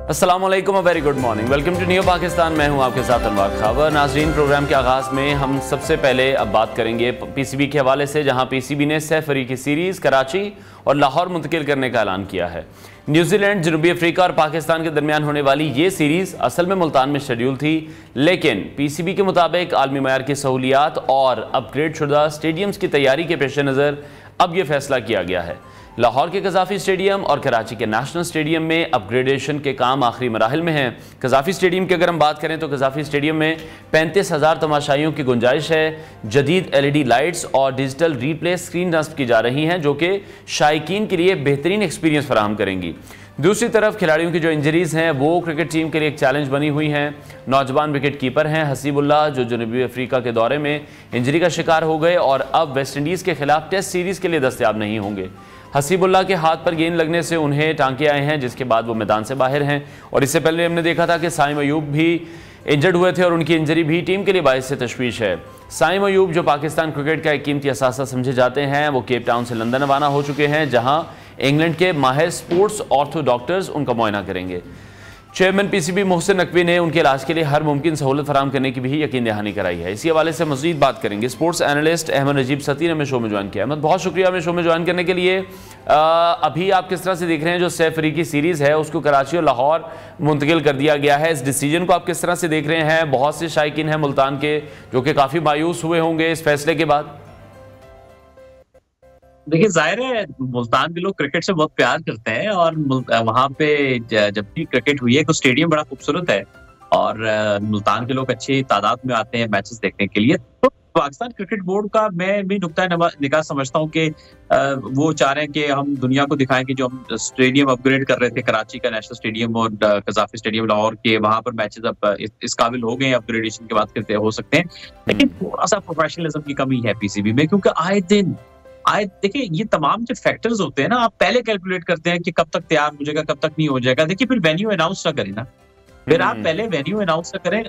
अस्सलाम वालेकुम, very good morning, welcome to new Pakistan. मैं हूं आपके साथ अनवर खावर। नाजरीन, प्रोग्राम के आगाज़ में हम सबसे पहले अब बात करेंगे पीसीबी के हवाले से, जहां पीसीबी ने सह फरीकी सीरीज़ कराची और लाहौर मुंतकिल करने का ऐलान किया है। न्यूजीलैंड, जनूबी अफ्रीका और पाकिस्तान के दरमियान होने वाली ये सीरीज़ असल में मुल्तान में शेड्यूल थी, लेकिन पीसीबी के मुताबिक आलमी मयार की सहूलियात और अपग्रेड शुदा स्टेडियम्स की तैयारी के पेश नज़र अब यह फैसला किया गया है। लाहौर के कज़ाफ़ी स्टेडियम और कराची के नेशनल स्टेडियम में अपग्रेडेशन के काम आखिरी मराहिल में हैं। कज़ाफ़ी स्टेडियम की अगर हम बात करें तो कज़ाफ़ी स्टेडियम में 35,000 तमाशाइयों की गुंजाइश है। जदीद LED लाइट्स और डिजिटल रीप्ले स्क्रीन नस्ब की जा रही हैं, जो कि शायकीन के लिए बेहतरीन एक्सपीरियंस फराहम करेंगी। दूसरी तरफ खिलाड़ियों की जो इंजरीज़ हैं वो क्रिकेट टीम के लिए एक चैलेंज बनी हुई हैं। नौजवान विकेट कीपर हैं हसीबुल्लाह, जो जनूबी अफ्रीका के दौरे में इंजरी का शिकार हो गए और अब वेस्ट इंडीज़ के खिलाफ टेस्ट सीरीज़ के लिए दस्तयाब नहीं होंगे। हसीबुल्लाह के हाथ पर गेंद लगने से उन्हें टांके आए हैं, जिसके बाद वो मैदान से बाहर हैं। और इससे पहले हमने देखा था कि साइम अयूब भी इंजर्ड हुए थे और उनकी इंजरी भी टीम के लिए बाइस से तशवीश है। साइम अयूब, जो पाकिस्तान क्रिकेट का एक कीमती असासा समझे जाते हैं, वो केप टाउन से लंदन रवाना हो चुके हैं, जहां इंग्लैंड के माहिर स्पोर्ट्स ऑर्थो डॉक्टर्स उनका मुआयना करेंगे। चेयरमैन पीसीबी मोहसिन नकवी ने उनके इलाज के लिए हर मुमकिन सहूलत फराहम करने की भी यकीन दहानी कराई है। इसी हवाले से मज़ीद बात करेंगे। स्पोर्ट्स एनालिस्ट अहमद नजीब सती ने हमें शो में ज्वाइन किया। अहमद, बहुत शुक्रिया हमें शो में ज्वाइन करने के लिए। अभी आप किस तरह से देख रहे हैं जो सह फरीकी सीरीज़ है उसको कराची और लाहौर मुंतकिल कर दिया गया है, इस डिसीजन को आप किस तरह से देख रहे हैं? बहुत से शायकीन हैं मुल्तान के जो कि काफ़ी मायूस हुए होंगे इस फैसले के बाद। देखिए, जाहिर है मुल्तान के लोग क्रिकेट से बहुत प्यार करते हैं और वहाँ पे जब भी क्रिकेट हुई है तो स्टेडियम बड़ा खूबसूरत है और मुल्तान के लोग अच्छी तादाद में आते हैं मैचेस देखने के लिए। तो पाकिस्तान क्रिकेट बोर्ड का मैं भी नुक्ता निगाह समझता हूँ कि वो चाह रहे हैं कि हम दुनिया को दिखाएं कि जो हम स्टेडियम अपग्रेड कर रहे थे, कराची का नेशनल स्टेडियम और कज़ाफ़ी स्टेडियम लाहौर के, वहां पर मैचेस अब इस काबिल हो गए हैं, अपग्रेडेशन की बात करते हो सकते हैं। लेकिन थोड़ा सा प्रोफेशनलिज्म की कमी है पीसीबी में, क्योंकि आए देखिए ये तमाम जो फैक्टर्स होते हैं ना, आप पहले कैलकुलेट करते हैं कि कब तक तैयार हो जाएगा, कब तक नहीं हो जाएगा। देखिए, फिर वेन्यू अनाउंस ना करें ना, फिर आप पहले वेन्यू अनाउंस ना करें।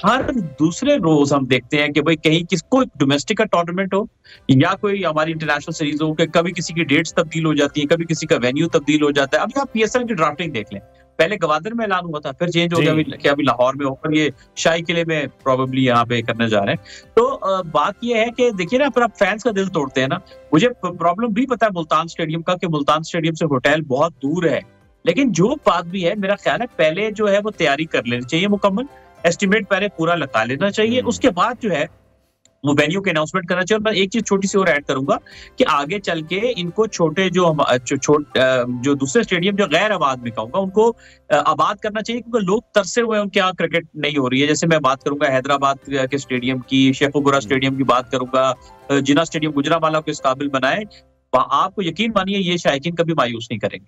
हर दूसरे रोज हम देखते हैं कि भाई कहीं किसको डोमेस्टिक का टूर्नामेंट हो या कोई हमारी इंटरनेशनल सीरीज हो, कि कभी किसी की डेट्स तब्दील हो जाती है, कभी किसी का वेन्यू तब्दील हो जाता है। अभी आप पीएसएल की ड्राफ्टिंग देख लें, पहले गवादर में ऐलान हुआ था, फिर चेंज हो गया, अभी लाहौर में होकर ये शाही किले में प्रोबेबली यहाँ पे करने जा रहे हैं। तो बात ये है कि देखिए ना, फिर आप फैंस का दिल तोड़ते हैं ना। मुझे प्रॉब्लम भी पता है मुल्तान स्टेडियम का, कि मुल्तान स्टेडियम से होटल बहुत दूर है, लेकिन जो बात भी है, मेरा ख्याल है पहले जो है वो तैयारी कर लेनी चाहिए, मुकम्मल एस्टिमेट पहले पूरा लगा लेना चाहिए। उसके बाद जो है वो वेन्यू के अनाउंसमेंट करना चाहिए। और मैं एक चीज छोटी सी और ऐड करूंगा कि आगे चल के इनको छोटे जो दूसरे स्टेडियम जो गैर आबाद में कहूंगा उनको आबाद करना चाहिए, क्योंकि लोग तरसे हुए हैं उनके यहाँ क्रिकेट नहीं हो रही है। जैसे मैं बात करूंगा हैदराबाद के स्टेडियम की, शेखुपुरा स्टेडियम की बात करूंगा, जिना स्टेडियम गुजरांवाला को इस काबिल बनाए, आपको यकीन मानिए ये शायकीन कभी मायूस नहीं करेंगे।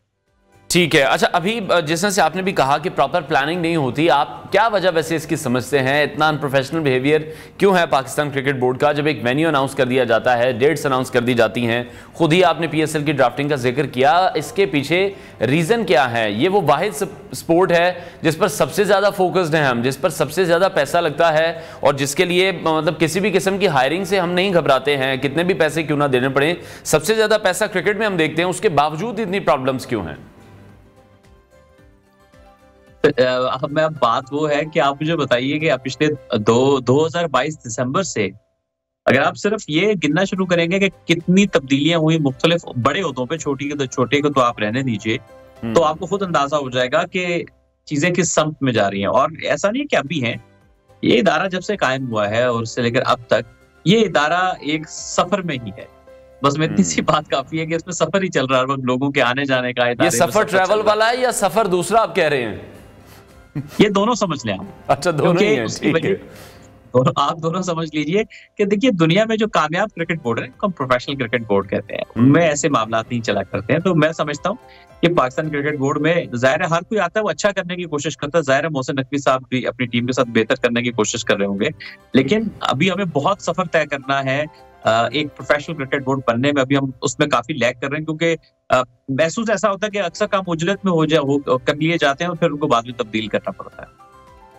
ठीक है। अच्छा, अभी जिस तरह से आपने भी कहा कि प्रॉपर प्लानिंग नहीं होती, आप क्या वजह वैसे इसकी समझते हैं? इतना अनप्रोफेशनल बिहेवियर क्यों है पाकिस्तान क्रिकेट बोर्ड का? जब एक वेन्यू अनाउंस कर दिया जाता है, डेट्स अनाउंस कर दी जाती हैं, खुद ही आपने पीएसएल की ड्राफ्टिंग का जिक्र किया, इसके पीछे रीज़न क्या है? ये वो वाहिद स्पोर्ट है जिस पर सबसे ज़्यादा फोकस्ड हैं हम, जिस पर सबसे ज़्यादा पैसा लगता है और जिसके लिए मतलब किसी भी किस्म की हायरिंग से हम नहीं घबराते हैं, कितने भी पैसे क्यों ना देने पड़े। सबसे ज़्यादा पैसा क्रिकेट में हम देखते हैं, उसके बावजूद इतनी प्रॉब्लम्स क्यों हैं? मैं बात वो है कि आप मुझे बताइए कि आप पिछले 2022 दिसंबर से अगर आप सिर्फ ये गिनना शुरू करेंगे कि कितनी तब्दीलियां हुई मुख्तलिफ बड़े ओहदों पे, छोटे को तो आप रहने दीजिए, तो आपको खुद अंदाजा हो जाएगा कि चीजें किस सम्त में जा रही हैं। और ऐसा नहीं कि अभी है, ये इदारा जब से कायम हुआ है और उससे लेकर अब तक ये इदारा एक सफर में ही है। बस में इतनी सी बात काफी है कि इसमें सफर ही चल रहा है, लोगों के आने जाने का। ये सफर ट्रैवल वाला है या सफर दूसरा आप कह रहे हैं? ये दोनों समझ लें आप। अच्छा, दोनों ही हैं, ठीक है। आप दोनों समझ लीजिए कि देखिए दुनिया में जो कामयाब क्रिकेट बोर्ड है, हम प्रोफेशनल क्रिकेट बोर्ड कहते हैं, उनमें ऐसे मामला नहीं चला करते हैं। तो मैं समझता हूँ कि पाकिस्तान क्रिकेट बोर्ड में जाहिर है हर कोई आता है, वो अच्छा करने की कोशिश करता है। जाहिर है मोहसिन नकवी साहब भी अपनी टीम के साथ बेहतर करने की कोशिश कर रहे होंगे, लेकिन अभी हमें बहुत सफर तय करना है। एक प्रोफेशनल क्रिकेट बोर्ड बनने में अभी हम उसमें काफी लैग कर रहे हैं, क्योंकि महसूस ऐसा होता है कि अक्सर काम उजरत में कर लिए जाते हैं और फिर उनको बाद में तब्दील करना पड़ता है।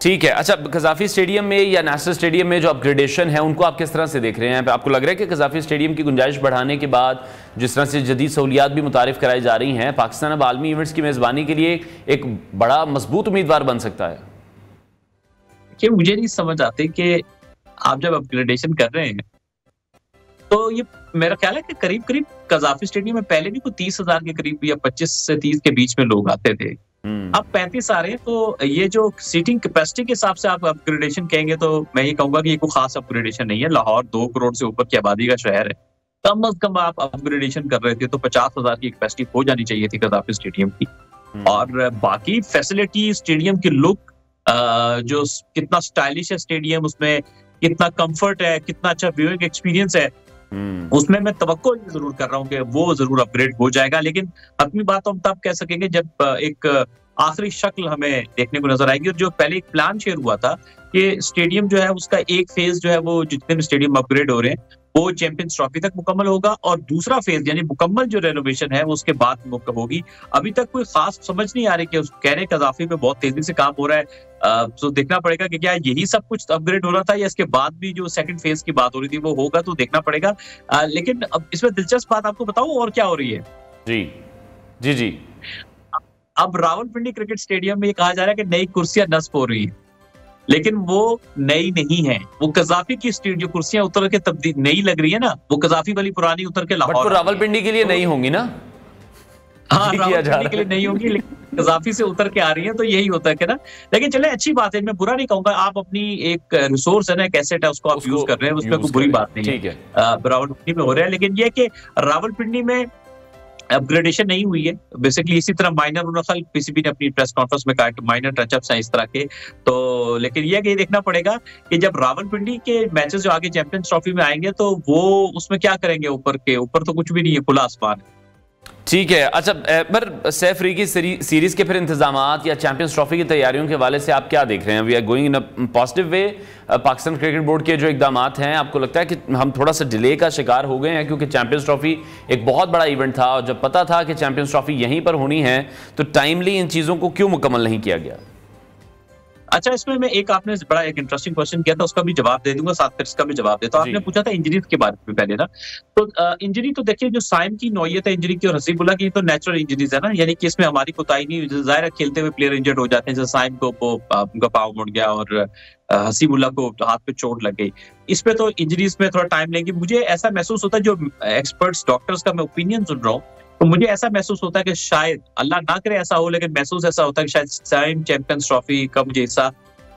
ठीक है। अच्छा, कज़ाफ़ी स्टेडियम में या नेशनल स्टेडियम में जो अपग्रेडेशन है उनको आप किस तरह से देख रहे हैं? आपको लग रहा है कि कज़ाफ़ी स्टेडियम की गुंजाइश बढ़ाने के बाद जिस तरह से जदीद सहूलियात भी मुतारिफ कराई जा रही हैं, पाकिस्तान अब आलमी इवेंट्स की मेज़बानी के लिए एक बड़ा मजबूत उम्मीदवार बन सकता है? कि मुझे नहीं समझ आती कि आप जब अपग्रेडेशन कर रहे हैं तो ये मेरा ख्याल है कि करीब करीब कज़ाफ़ी स्टेडियम में पहले भी कोई 30,000 के करीब या 25 से 30 के बीच में लोग आते थे। अब 35 आ रहे हैं, तो ये जो सीटिंग कैपेसिटी के हिसाब से आप अपग्रेडेशन कहेंगे तो मैं ये कहूंगा कि ये कोई खास अपग्रेडेशन नहीं है। लाहौर 2 करोड़ से ऊपर की आबादी का शहर है, कम से कम आप अपग्रेडेशन कर रहे थे तो 50,000 की कैपेसिटी हो जानी चाहिए थी कज़ाफ़ी स्टेडियम की। और बाकी फैसिलिटी, स्टेडियम की लुक, जो कितना स्टाइलिश है स्टेडियम, उसमें कितना कंफर्ट है, कितना अच्छा व्यूइंग एक्सपीरियंस है, उसमें मैं तवक्को जरूर कर रहा हूँ कि वो जरूर अपग्रेड हो जाएगा। लेकिन अपनी बात हम तब कह सकेंगे जब एक आखिरी शक्ल हमें देखने को नजर आएगी। और जो पहले एक प्लान शेयर हुआ था कि स्टेडियम जो है उसका एक फेज जो है वो जितने भी स्टेडियम अपग्रेड हो रहे हैं वो चैंपियंस ट्रॉफी तक मुकम्मल होगा, और दूसरा फेज यानी मुकम्मल जो रेनोवेशन है वो उसके बाद होगी। अभी तक कोई खास समझ नहीं आ रही कि कह रहे कज़ाफ़ी में बहुत तेजी से काम हो रहा है, तो देखना पड़ेगा कि क्या यही सब कुछ अपग्रेड हो रहा था या इसके बाद भी जो सेकंड फेज की बात हो रही थी वो होगा, तो देखना पड़ेगा। लेकिन अब इसमें दिलचस्प बात आपको बताऊं और क्या हो रही है। जी जी जी। अब रावलपिंडी क्रिकेट स्टेडियम में ये कहा जा रहा है कि नई कुर्सियां नस्ब हो रही है, लेकिन वो नई नहीं है। वो कज़ाफ़ी की जो कुर्सियां उतर के तब्दील नई लग रही है ना, वो कज़ाफ़ी वाली पुरानी उतर के लाहौर, रावलपिंडी के लिए नहीं होंगी ना? हाँ, रावलपिंडी के लिए नहीं होगी, लेकिन कज़ाफ़ी से उतर के आ रही है, तो यही होता है कि ना। लेकिन चले, अच्छी बात है, मैं बुरा नहीं कहूंगा। आप अपनी एक रिसोर्स है ना, एक एसेट है, उसको आप यूज कर रहे हैं, उसमें कोई बुरी बात नहीं है। रावलपिंडी में हो रहा है, लेकिन ये कि रावलपिंडी में अपग्रेडेशन नहीं हुई है। बेसिकली इसी तरह माइनर पीसीबी ने अपनी प्रेस कॉन्फ्रेंस में कहा कि माइनर टचअप्स हैं इस तरह के। तो लेकिन ये देखना पड़ेगा कि जब रावलपिंडी के मैचेस जो आगे चैंपियंस ट्रॉफी में आएंगे तो वो उसमें क्या करेंगे। ऊपर तो कुछ भी नहीं है, खुला आसमान है। ठीक है। अच्छा, पर सैफ अफ्रीदी सीरीज के फिर इंतजामात या चैंपियंस ट्रॉफी की तैयारियों के हवाले से आप क्या देख रहे हैं? We are going in a positive way. Pakistan cricket board के जो इकदामात हैं, आपको लगता है कि हम थोड़ा सा डिले का शिकार हो गए हैं? क्योंकि चैंपियंस ट्रॉफी एक बहुत बड़ा इवेंट था और जब पता था कि चैंपियंस ट्रॉफी यहीं पर होनी है तो टाइमली इन चीज़ों को क्यों मुकम्मल नहीं किया गया? अच्छा, इसमें मैं आपने बड़ा एक इंटरेस्टिंग क्वेश्चन किया था, उसका भी जवाब दे दूंगा, साथ फिर इसका भी जवाब देता हूं। आपने पूछा था इंजरीज के बारे में पहले ना, तो इंजरी तो देखिए, जो साइम की नौयत है इंजरी की और हसीबुल्ला की, तो नेचुरल इंजरीज है ना, यानी कि इसमें हमारी कोताही नहीं। जाहिर है खेलते हुए प्लेयर इंजर्ड हो जाते हैं, जैसे साइम को उनका पाँव मुड़ गया और हसीबुल्ला को हाथ पे चोट लग गई। इस पे तो इंजरीज में थोड़ा टाइम लेंगे। मुझे ऐसा महसूस होता है, जो एक्सपर्ट्स डॉक्टर्स का मैं ओपिनियन सुन रहा हूँ, तो मुझे ऐसा महसूस होता है कि शायद, अल्लाह ना करे ऐसा हो, लेकिन महसूस ऐसा होता है कि शायद साइम चैंपियंस ट्रॉफी का मुझे हिस्सा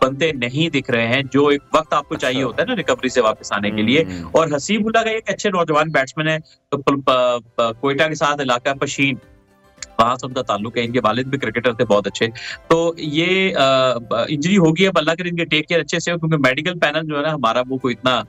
बनते नहीं दिख रहे हैं, जो एक वक्त आपको चाहिए होता है ना रिकवरी से वापस आने के लिए। और हसीबुल्ला का एक अच्छे नौजवान बैट्समैन है, तो कोयटा के साथ इलाका पशीन, वहां से उनका ताल्लुक है, इनके वालिद भी क्रिकेटर थे बहुत अच्छे। तो ये इंजरी होगी, अब अल्लाह करे इनके टेक केयर अच्छे से हो, क्योंकि मेडिकल पैनल जो है ना हमारा, वो कोई इतना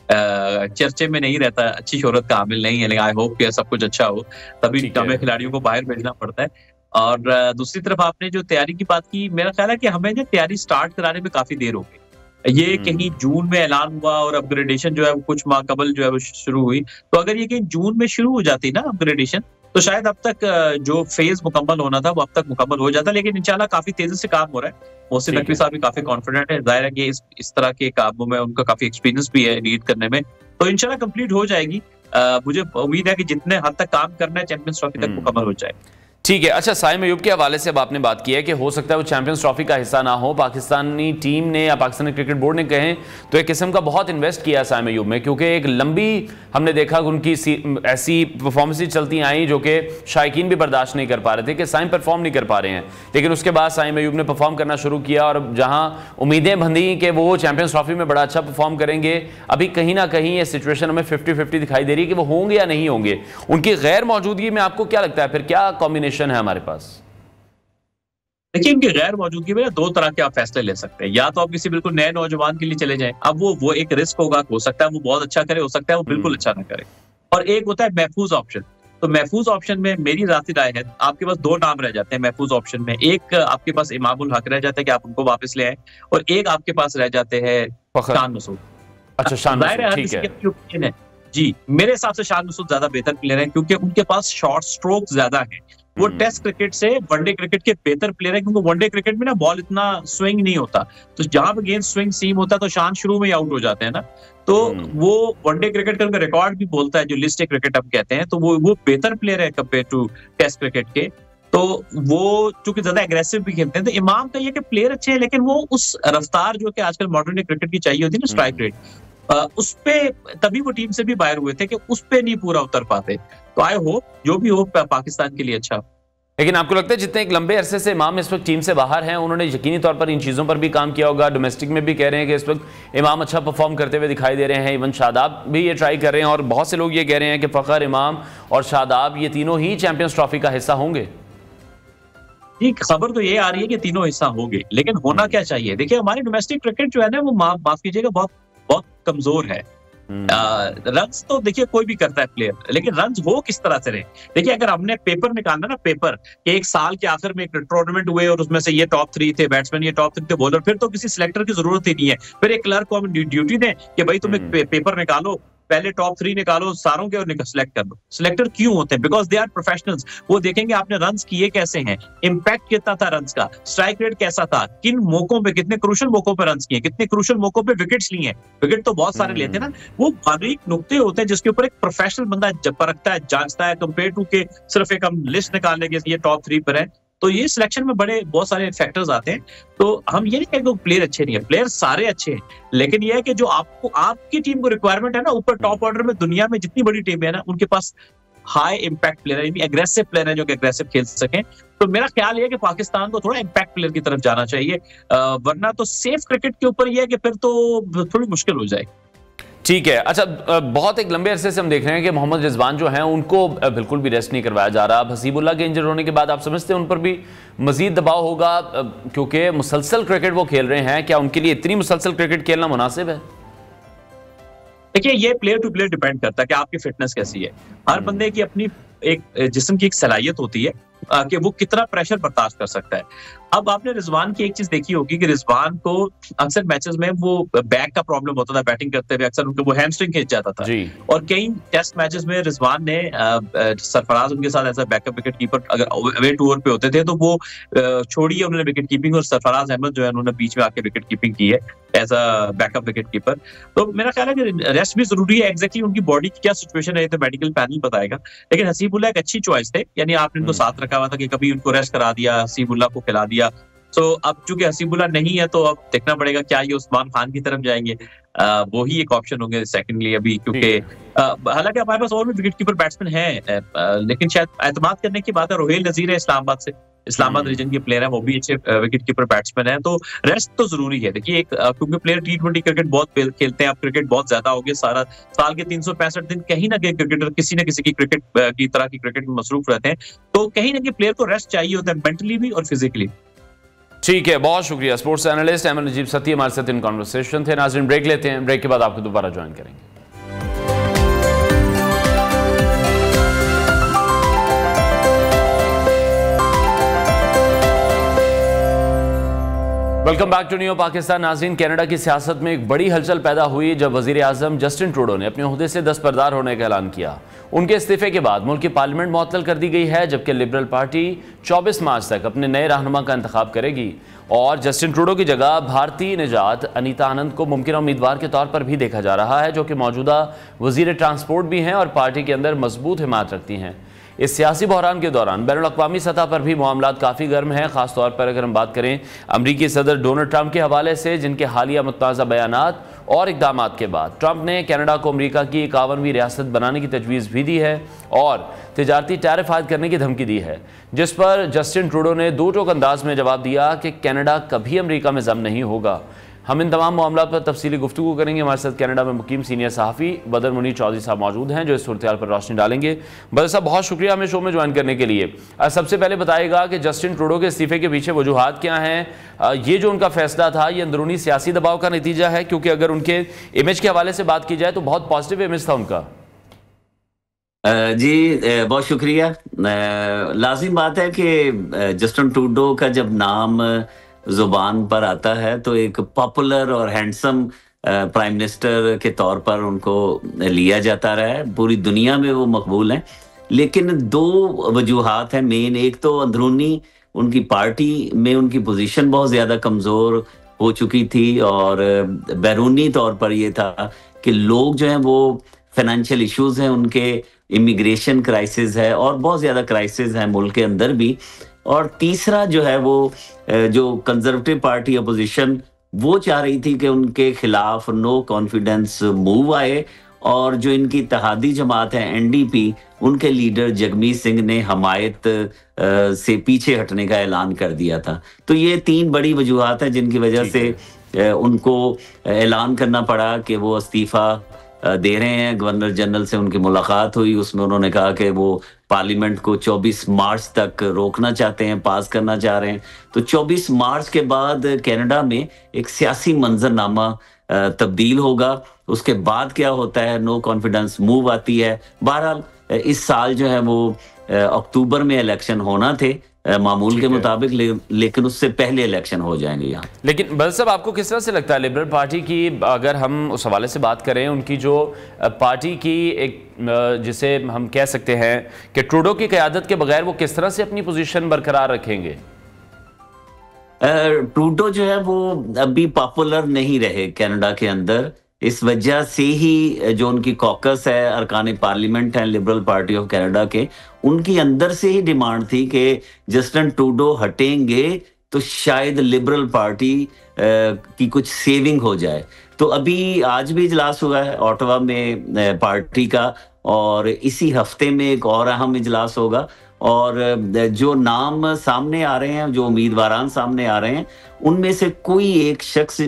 चर्चे में नहीं रहता, अच्छी शोहरत का हामिल नहीं है। लेकिन आई होप कि सब कुछ अच्छा हो, तभी हमें खिलाड़ियों को बाहर भेजना पड़ता है। और दूसरी तरफ आपने जो तैयारी की बात की, मेरा ख्याल है कि हमें जो तैयारी स्टार्ट कराने में काफी देर हो गई। ये कहीं जून में ऐलान हुआ और अपग्रेडेशन जो है कुछ माह कबल जो है वो शुरू हुई, तो अगर ये कहीं जून में शुरू हो जाती ना अपग्रेडेशन, तो शायद अब तक जो फेज मुकम्मल होना था वो अब तक मुकम्मल हो जाता। लेकिन इंशाल्लाह काफी तेजी से काम हो रहा है। मोहसिन नकवी साहब भी काफी कॉन्फिडेंट है, जाहिर है कि इस तरह के कामों में उनका काफी एक्सपीरियंस भी है लीड करने में, तो इंशाल्लाह कंप्लीट हो जाएगी। मुझे उम्मीद है कि जितने हद तक काम करना है चैंपियंस ट्रॉफी तक मुकम्मल हो जाए। ठीक है। अच्छा, साइम अयूब के हवाले से अब आपने बात की है कि हो सकता है वो चैंपियंस ट्रॉफी का हिस्सा ना हो। पाकिस्तानी टीम ने या पाकिस्तानी क्रिकेट बोर्ड ने कहें तो एक किस्म का बहुत इन्वेस्ट किया साइम अयूब में, क्योंकि एक लंबी हमने देखा कि उनकी ऐसी परफॉर्मेंसेज चलती आई जो कि शायकीन भी बर्दाश्त नहीं कर पा रहे थे कि साइम परफॉर्म नहीं कर पा रहे हैं। लेकिन उसके बाद साइम अयूब ने परफॉर्म करना शुरू किया और जहां उम्मीदें बंधी कि वो चैंपियंस ट्रॉफी में बड़ा अच्छा परफॉर्म करेंगे, अभी कहीं ना कहीं ये सिचुएशन हमें 50-50 दिखाई दे रही है कि वो होंगे या नहीं होंगे। उनकी गैर मौजूदगी में आपको क्या लगता है, फिर क्या कॉम्बिनेशन है हमारे पास? देखिए, इनकी गैर मौजूदगी में दो तरह के आप फैसले ले सकते हैं। या तो आप किसी बिल्कुल नए नौजवान के लिए चले जाएं, अब वो एक रिस्क होगा, हो सकता है वो बहुत अच्छा करे, हो सकता है वो बिल्कुल अच्छा ना करे। और एक होता है महफूज ऑप्शन। तो महफूज ऑप्शन में मेरी जाती राय है, आपके पास दो नाम रह जाते हैं महफूज ऑप्शन में। एक आपके पास इमामुल हक रह जाता है कि आप उनको वापस ले आए, और एक आपके पास रह जाते हैं शान मसूद। अच्छा, शान मसूद, ठीक है जी। मेरे हिसाब से शान मसूद ज्यादा बेहतर प्लेयर है, क्योंकि उनके पास शॉर्ट स्ट्रोक ज्यादा है। वो टेस्ट क्रिकेट से वनडे क्रिकेट के बेहतर प्लेयर है, क्योंकि वनडे क्रिकेट में ना बॉल इतना स्विंग नहीं होता, तो जहां पे गेंद स्विंग सीम होता है तो शान शुरू में ही आउट हो जाते हैं ना, तो वो वनडे क्रिकेट का रिकॉर्ड भी बोलता है, जो लिस्ट ए क्रिकेट हम कहते हैं, तो वो बेहतर प्लेयर है कंपेयर टू टेस्ट क्रिकेट के। तो वो चूंकि ज्यादा एग्रेसिव भी खेलते हैं, तो इमाम का ये कि प्लेयर अच्छे हैं, लेकिन वो उस रफ्तार जो कि आजकल मॉडर्न क्रिकेट की चाहिए होती है ना, स्ट्राइक रेट, उस पे तभी वो टीम से भी बाहर हुए थे कि उस पे नहीं पूरा उतर पाते। तो आई होप जो भी हो पाकिस्तान के लिए अच्छा। लेकिन आपको लगता है जितने एक लंबे अरसे से इमाम इस वक्त टीम से बाहर हैं, उन्होंने यकीनी तौर पर इन चीज़ों पर भी काम किया होगा? डोमेस्टिक में भी कह रहे हैं कि इस वक्त इमाम अच्छा परफॉर्म करते हुए दिखाई दे रहे हैं, इवन शादाब भी ये ट्राई कर रहे हैं, और बहुत से लोग ये कह रहे हैं कि फ़खर, इमाम और शादाब ये तीनों ही चैंपियंस ट्रॉफी का हिस्सा होंगे। जी, खबर तो ये आ रही है कि तीनों हिस्सा होंगे, लेकिन होना क्या चाहिए? देखिए, हमारी डोमेस्टिक क्रिकेट जो है ना, वो माफ कीजिएगा, बहुत बहुत कमजोर है। रन्स तो देखिए कोई भी करता है प्लेयर, लेकिन रन्स हो किस तरह से रहे। देखिए, अगर हमने पेपर निकालना ना, पेपर कि एक साल के आखिर में एक टूर्नामेंट हुए और उसमें से ये टॉप 3 थे बैट्समैन, ये टॉप 3 थे बॉलर, फिर तो किसी सिलेक्टर की जरूरत ही नहीं है। फिर एक क्लर्क को हम ड्यूटी दें कि भाई तुम एक पेपर निकालो, पहले टॉप 3 निकालो सारों के और सिलेक्ट कर लो। सिलेक्टर क्यों होते हैं? Because they are professionals. वो देखेंगे आपने रन्स किए कैसे हैं, इम्पैक्ट कितना था रन्स का, स्ट्राइक रेट कैसा था, किन मौकों पे, कितने क्रूशल मौकों पे रन्स किए, कितने क्रूशल मौकों पे विकेट्स लिए हैं। विकेट तो बहुत सारे लेते हैं ना, वो बारीक नुक्ते होते हैं जिसके ऊपर एक प्रोफेशनल बंदा परखता है, जांचता है, कंपेयर टू के सिर्फ एक हम लिस्ट निकाल लेंगे ये टॉप 3 पर है। तो ये सिलेक्शन में बहुत सारे फैक्टर्स आते हैं। तो हम ये नहीं कहेंगे प्लेयर अच्छे नहीं है, प्लेयर सारे अच्छे हैं, लेकिन ये है कि जो आपको आपकी टीम को रिक्वायरमेंट है ना, ऊपर टॉप ऑर्डर में दुनिया में जितनी बड़ी टीम है ना, उनके पास हाई इम्पैक्ट प्लेयर है, एग्रेसिव प्लेयर है जो कि एग्रेसिव खेल सकें। तो मेरा ख्याल ये है कि पाकिस्तान को थोड़ा इम्पैक्ट प्लेयर की तरफ जाना चाहिए, वरना तो सेफ क्रिकेट के ऊपर ये है कि फिर तो थोड़ी मुश्किल हो जाएगी। ठीक है। अच्छा, बहुत एक लंबे अरसे से हम देख रहे हैं कि मोहम्मद रिजवान जो हैं उनको बिल्कुल भी रेस्ट नहीं करवाया जा रहा। अब हसीबुल्लाह के इंजर होने के बाद आप समझते हैं उन पर भी मजीद दबाव होगा, क्योंकि मुसलसल क्रिकेट वो खेल रहे हैं? क्या उनके लिए इतनी मुसलसल क्रिकेट खेलना मुनासिब है? देखिए, ये प्लेयर टू प्लेयर डिपेंड करता है कि आपकी फिटनेस कैसी है। हर बंदे की अपनी एक जिस्म की एक सलाहियत होती है कि वो कितना प्रेशर बर्दाश्त कर सकता है। अब आपने रिजवान की एक चीज देखी होगी कि रिजवान को अक्सर मैचेस में वो बैक का प्रॉब्लम होता था, बैटिंग करते हुए अक्सर उनको वो हैमस्ट्रिंग खींच जाता था। और कई टेस्ट मैचेस में रिजवान ने सरफराज उनके साथ ऐसा बैकअप विकेट कीपर अगर अवे टूर पे होते थे तो वो छोड़िए उन्होंने विकेट कीपिंग, और सरफराज अहमद जो है उन्होंने बीच में आके विकेट कीपिंग की है as a backup wicket keeper. तो मेरा ख्याल है कि रेस्ट भी जरूरी है। एग्जैक्टली उनकी बॉडी की क्या सिचुएशन है तो मेडिकल पैनल बताएगा, लेकिन हसीबुल्लाह एक अच्छी चॉइस थे, यानी आपने इनको साथ रखा हुआ था कि कभी उनको रेस्ट करा दिया, हसीबुल्लाह को खिला दिया। तो अब चूंकि हसीबुल्लाह नहीं है तो अब देखना पड़ेगा क्या ये उस्मान खान की तरफ जाएंगे, वो ही एक ऑप्शन होंगे सेकंडली अभी, क्योंकि हालांकि हमारे पास और भी विकेट कीपर बैट्समैन हैं, लेकिन शायद एतमाद करने की बात है। रोहेल नजीर है इस्लामाबाद से, इस्लामाबाद रीजन के प्लेयर है, वो भी अच्छे विकेट कीपर बैट्समैन है। तो रेस्ट तो जरूरी है। देखिए, एक क्योंकि प्लेयर T20 क्रिकेट बहुत खेलते हैं, अब क्रिकेट बहुत ज्यादा हो गया, सारा साल के 365 दिन कहीं ना कहीं क्रिकेटर किसी न किसी की क्रिकेट की तरह की क्रिकेट में मसरूफ रहते हैं, तो कहीं ना कहीं प्लेयर को रेस्ट चाहिए होता है, मेंटली भी और फिजिकली। ठीक है, बहुत शुक्रिया। स्पोर्ट्स एनालिस्ट अहमद नजीब सती हमारे साथ इन कॉन्वर्सेशन थे। नाज़रीन, ब्रेक लेते हैं, ब्रेक के बाद आपको दोबारा ज्वाइन करेंगे। Welcome back to new Pakistan. नाज़रीन, कनाडा की सियासत में एक बड़ी हलचल पैदा हुई जब वज़ीर आज़म जस्टिन ट्रूडो ने अपने ओहदे से दस्तबरदार होने का ऐलान किया। उनके इस्तीफे के बाद मुल्क की पार्लियामेंट मुअत्तल कर दी गई है, जबकि लिबरल पार्टी 24 मार्च तक अपने नए रहनुमा का इंतखाब करेगी और जस्टिन ट्रूडो की जगह भारतीय निजात अनीता आनंद को मुमकिन उम्मीदवार के तौर पर भी देखा जा रहा है, जो कि मौजूदा वज़ीर ट्रांसपोर्ट भी हैं और पार्टी के अंदर मजबूत हिमायत रखती हैं। इस सियासी बहरान के दौरान बैनुल-अक़वामी सतह पर भी मामलात काफ़ी गर्म हैं, ख़ासतौर पर अगर हम बात करें अमरीकी सदर डोनाल्ड ट्रंप के हवाले से, जिनके हालिया मुतनाज़ा बयानात और इक़दामात के बाद ट्रंप ने कनाडा को अमरीका की 51वीं रियासत बनाने की तजवीज़ भी दी है और तिजारती टैरिफ आयद करने की धमकी दी है, जिस पर जस्टिन ट्रूडो ने दो टोक अंदाज में जवाब दिया कि कनाडा कभी अमरीका में ज़म नहीं होगा। हम इन तमाम मामलों पर तफसीली गुफ्तगू करेंगे। हमारे साथ कनाडा में मुकीम सीनियर सहाफ़ी बदर मुनीर चौधरी साहब मौजूद हैं, जो इस सूरत पर रोशनी डालेंगे। बदर साहब, बहुत शुक्रिया हमें शो में ज्वाइन करने के लिए। सबसे पहले बताइएगा कि जस्टिन ट्रूडो के इस्तीफे के पीछे वजूहात क्या हैं? ये जो उनका फैसला था, ये अंदरूनी सियासी दबाव का नतीजा है? क्योंकि अगर उनके इमेज के हवाले से बात की जाए तो बहुत पॉजिटिव इमेज था उनका। जी, बहुत शुक्रिया। लाजिम बात है कि जस्टिन ट्रूडो का जब नाम जुबान पर आता है तो एक पॉपुलर और हैंडसम प्राइम मिनिस्टर के तौर पर उनको लिया जाता रहा है, पूरी दुनिया में वो मकबूल हैं। लेकिन दो वजूहात हैं मेन। एक तो अंदरूनी उनकी पार्टी में उनकी पोजीशन बहुत ज़्यादा कमज़ोर हो चुकी थी, और बैरूनी तौर पर ये था कि लोग जो हैं वो फाइनेंशियल इश्यूज हैं उनके, इमिग्रेशन क्राइसिस है और बहुत ज़्यादा क्राइसिस है मुल्क के अंदर भी। और तीसरा जो है वो जो कंजर्वेटिव पार्टी अपोजिशन वो चाह रही थी कि उनके खिलाफ नो कॉन्फिडेंस मूव आए, और जो इनकी इत्तेहादी जमात है एनडीपी, उनके लीडर जगमीत सिंह ने हमायत से पीछे हटने का ऐलान कर दिया था। तो ये तीन बड़ी वजूहात हैं जिनकी वजह से उनको ऐलान करना पड़ा कि वो इस्तीफा दे रहे हैं। गवर्नर जनरल से उनकी मुलाकात हुई, उसमें उन्होंने कहा कि वो पार्लियामेंट को 24 मार्च तक रोकना चाहते हैं, पास करना चाह रहे हैं। तो 24 मार्च के बाद कनाडा में एक सियासी मंजरनामा तब्दील होगा। उसके बाद क्या होता है, नो कॉन्फिडेंस मूव आती है। बहरहाल इस साल जो है वो अक्टूबर में इलेक्शन होना थे मामूल के मुताबिक, लेकिन उससे पहले इलेक्शन हो जाएंगे यहाँ। लेकिन बल साहब, आपको किस तरह से लगता है लिबरल पार्टी की, अगर हम उस हवाले से बात करें, उनकी जो पार्टी की एक जिसे हम कह सकते हैं कि ट्रूडो की क़यादत के बगैर वो किस तरह से अपनी पोजीशन बरकरार रखेंगे? ट्रूडो जो है वो अभी पॉपुलर नहीं रहे कनाडा के अंदर। इस वजह से ही जो उनकी कॉकस है, अरकान पार्लियामेंट है लिबरल पार्टी ऑफ कनाडा के, उनकी अंदर से ही डिमांड थी कि जस्टिन ट्रूडो हटेंगे तो शायद लिबरल पार्टी की कुछ सेविंग हो जाए। तो अभी आज भी इजलास हुआ है ऑटवा में पार्टी का, और इसी हफ्ते में एक और अहम इजलास होगा। और जो नाम सामने आ रहे हैं, जो उम्मीदवारान सामने आ रहे हैं, उनमें से कोई एक शख्स,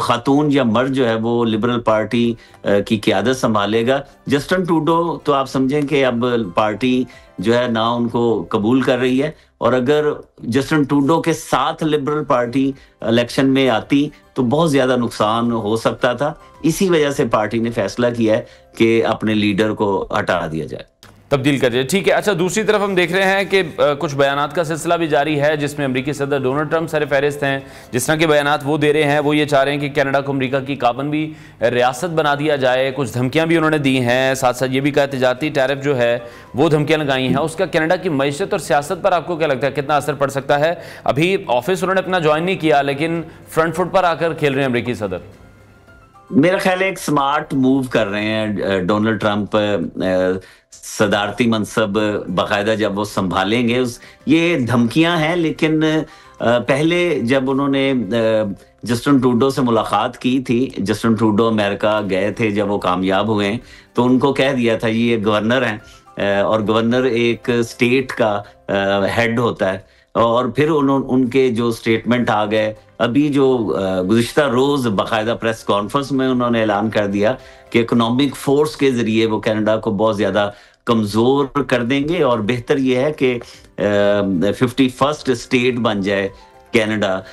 खातून या मर्द जो है वो लिबरल पार्टी की क़यादत संभालेगा। जस्टिन ट्रूडो तो आप समझें कि अब पार्टी जो है ना उनको कबूल कर रही है, और अगर जस्टिन ट्रूडो के साथ लिबरल पार्टी इलेक्शन में आती तो बहुत ज़्यादा नुकसान हो सकता था। इसी वजह से पार्टी ने फैसला किया है कि अपने लीडर को हटा दिया जाए, तब्दील कर दिया। ठीक है। अच्छा, दूसरी तरफ हम देख रहे हैं कि कुछ बयानात का सिलसिला भी जारी है, जिसमें अमेरिकी सदर डोनाल्ड ट्रंप सरफहरिस्त हैं। जिस तरह के बयानात वो दे रहे हैं, वो ये चाह रहे हैं कि कनाडा को अमेरिका की काबन भी रियासत बना दिया जाए। कुछ धमकियां भी उन्होंने दी हैं, साथ साथ ये भी कहा तजारती टैरिफ जो है वो धमकियां लगाई हैं। उसका कनाडा की मईशत और सियासत पर आपको क्या लगता है, कितना असर पड़ सकता है? अभी ऑफिस उन्होंने अपना ज्वाइन नहीं किया, लेकिन फ्रंट फुट पर आकर खेल रहे हैं अमेरिकी सदर। मेरा ख्याल है एक स्मार्ट मूव कर रहे हैं डोनाल्ड ट्रंप। सदारती मनसब बाकायदा जब वो संभालेंगे, ये धमकियां हैं, लेकिन पहले जब उन्होंने जस्टिन ट्रूडो से मुलाकात की थी, जस्टिन ट्रूडो अमेरिका गए थे, जब वो कामयाब हुए तो उनको कह दिया था ये गवर्नर हैं, और गवर्नर एक स्टेट का हेड होता है। और फिर उनके जो स्टेटमेंट आ गए, अभी जो गुज़िश्ता रोज बाकायदा प्रेस कॉन्फ्रेंस में उन्होंने ऐलान कर दिया कि इकोनॉमिक फोर्स के जरिए वो कनाडा को बहुत ज्यादा कमजोर कर देंगे, और बेहतर ये है कि 51st स्टेट बन जाए कनाडा।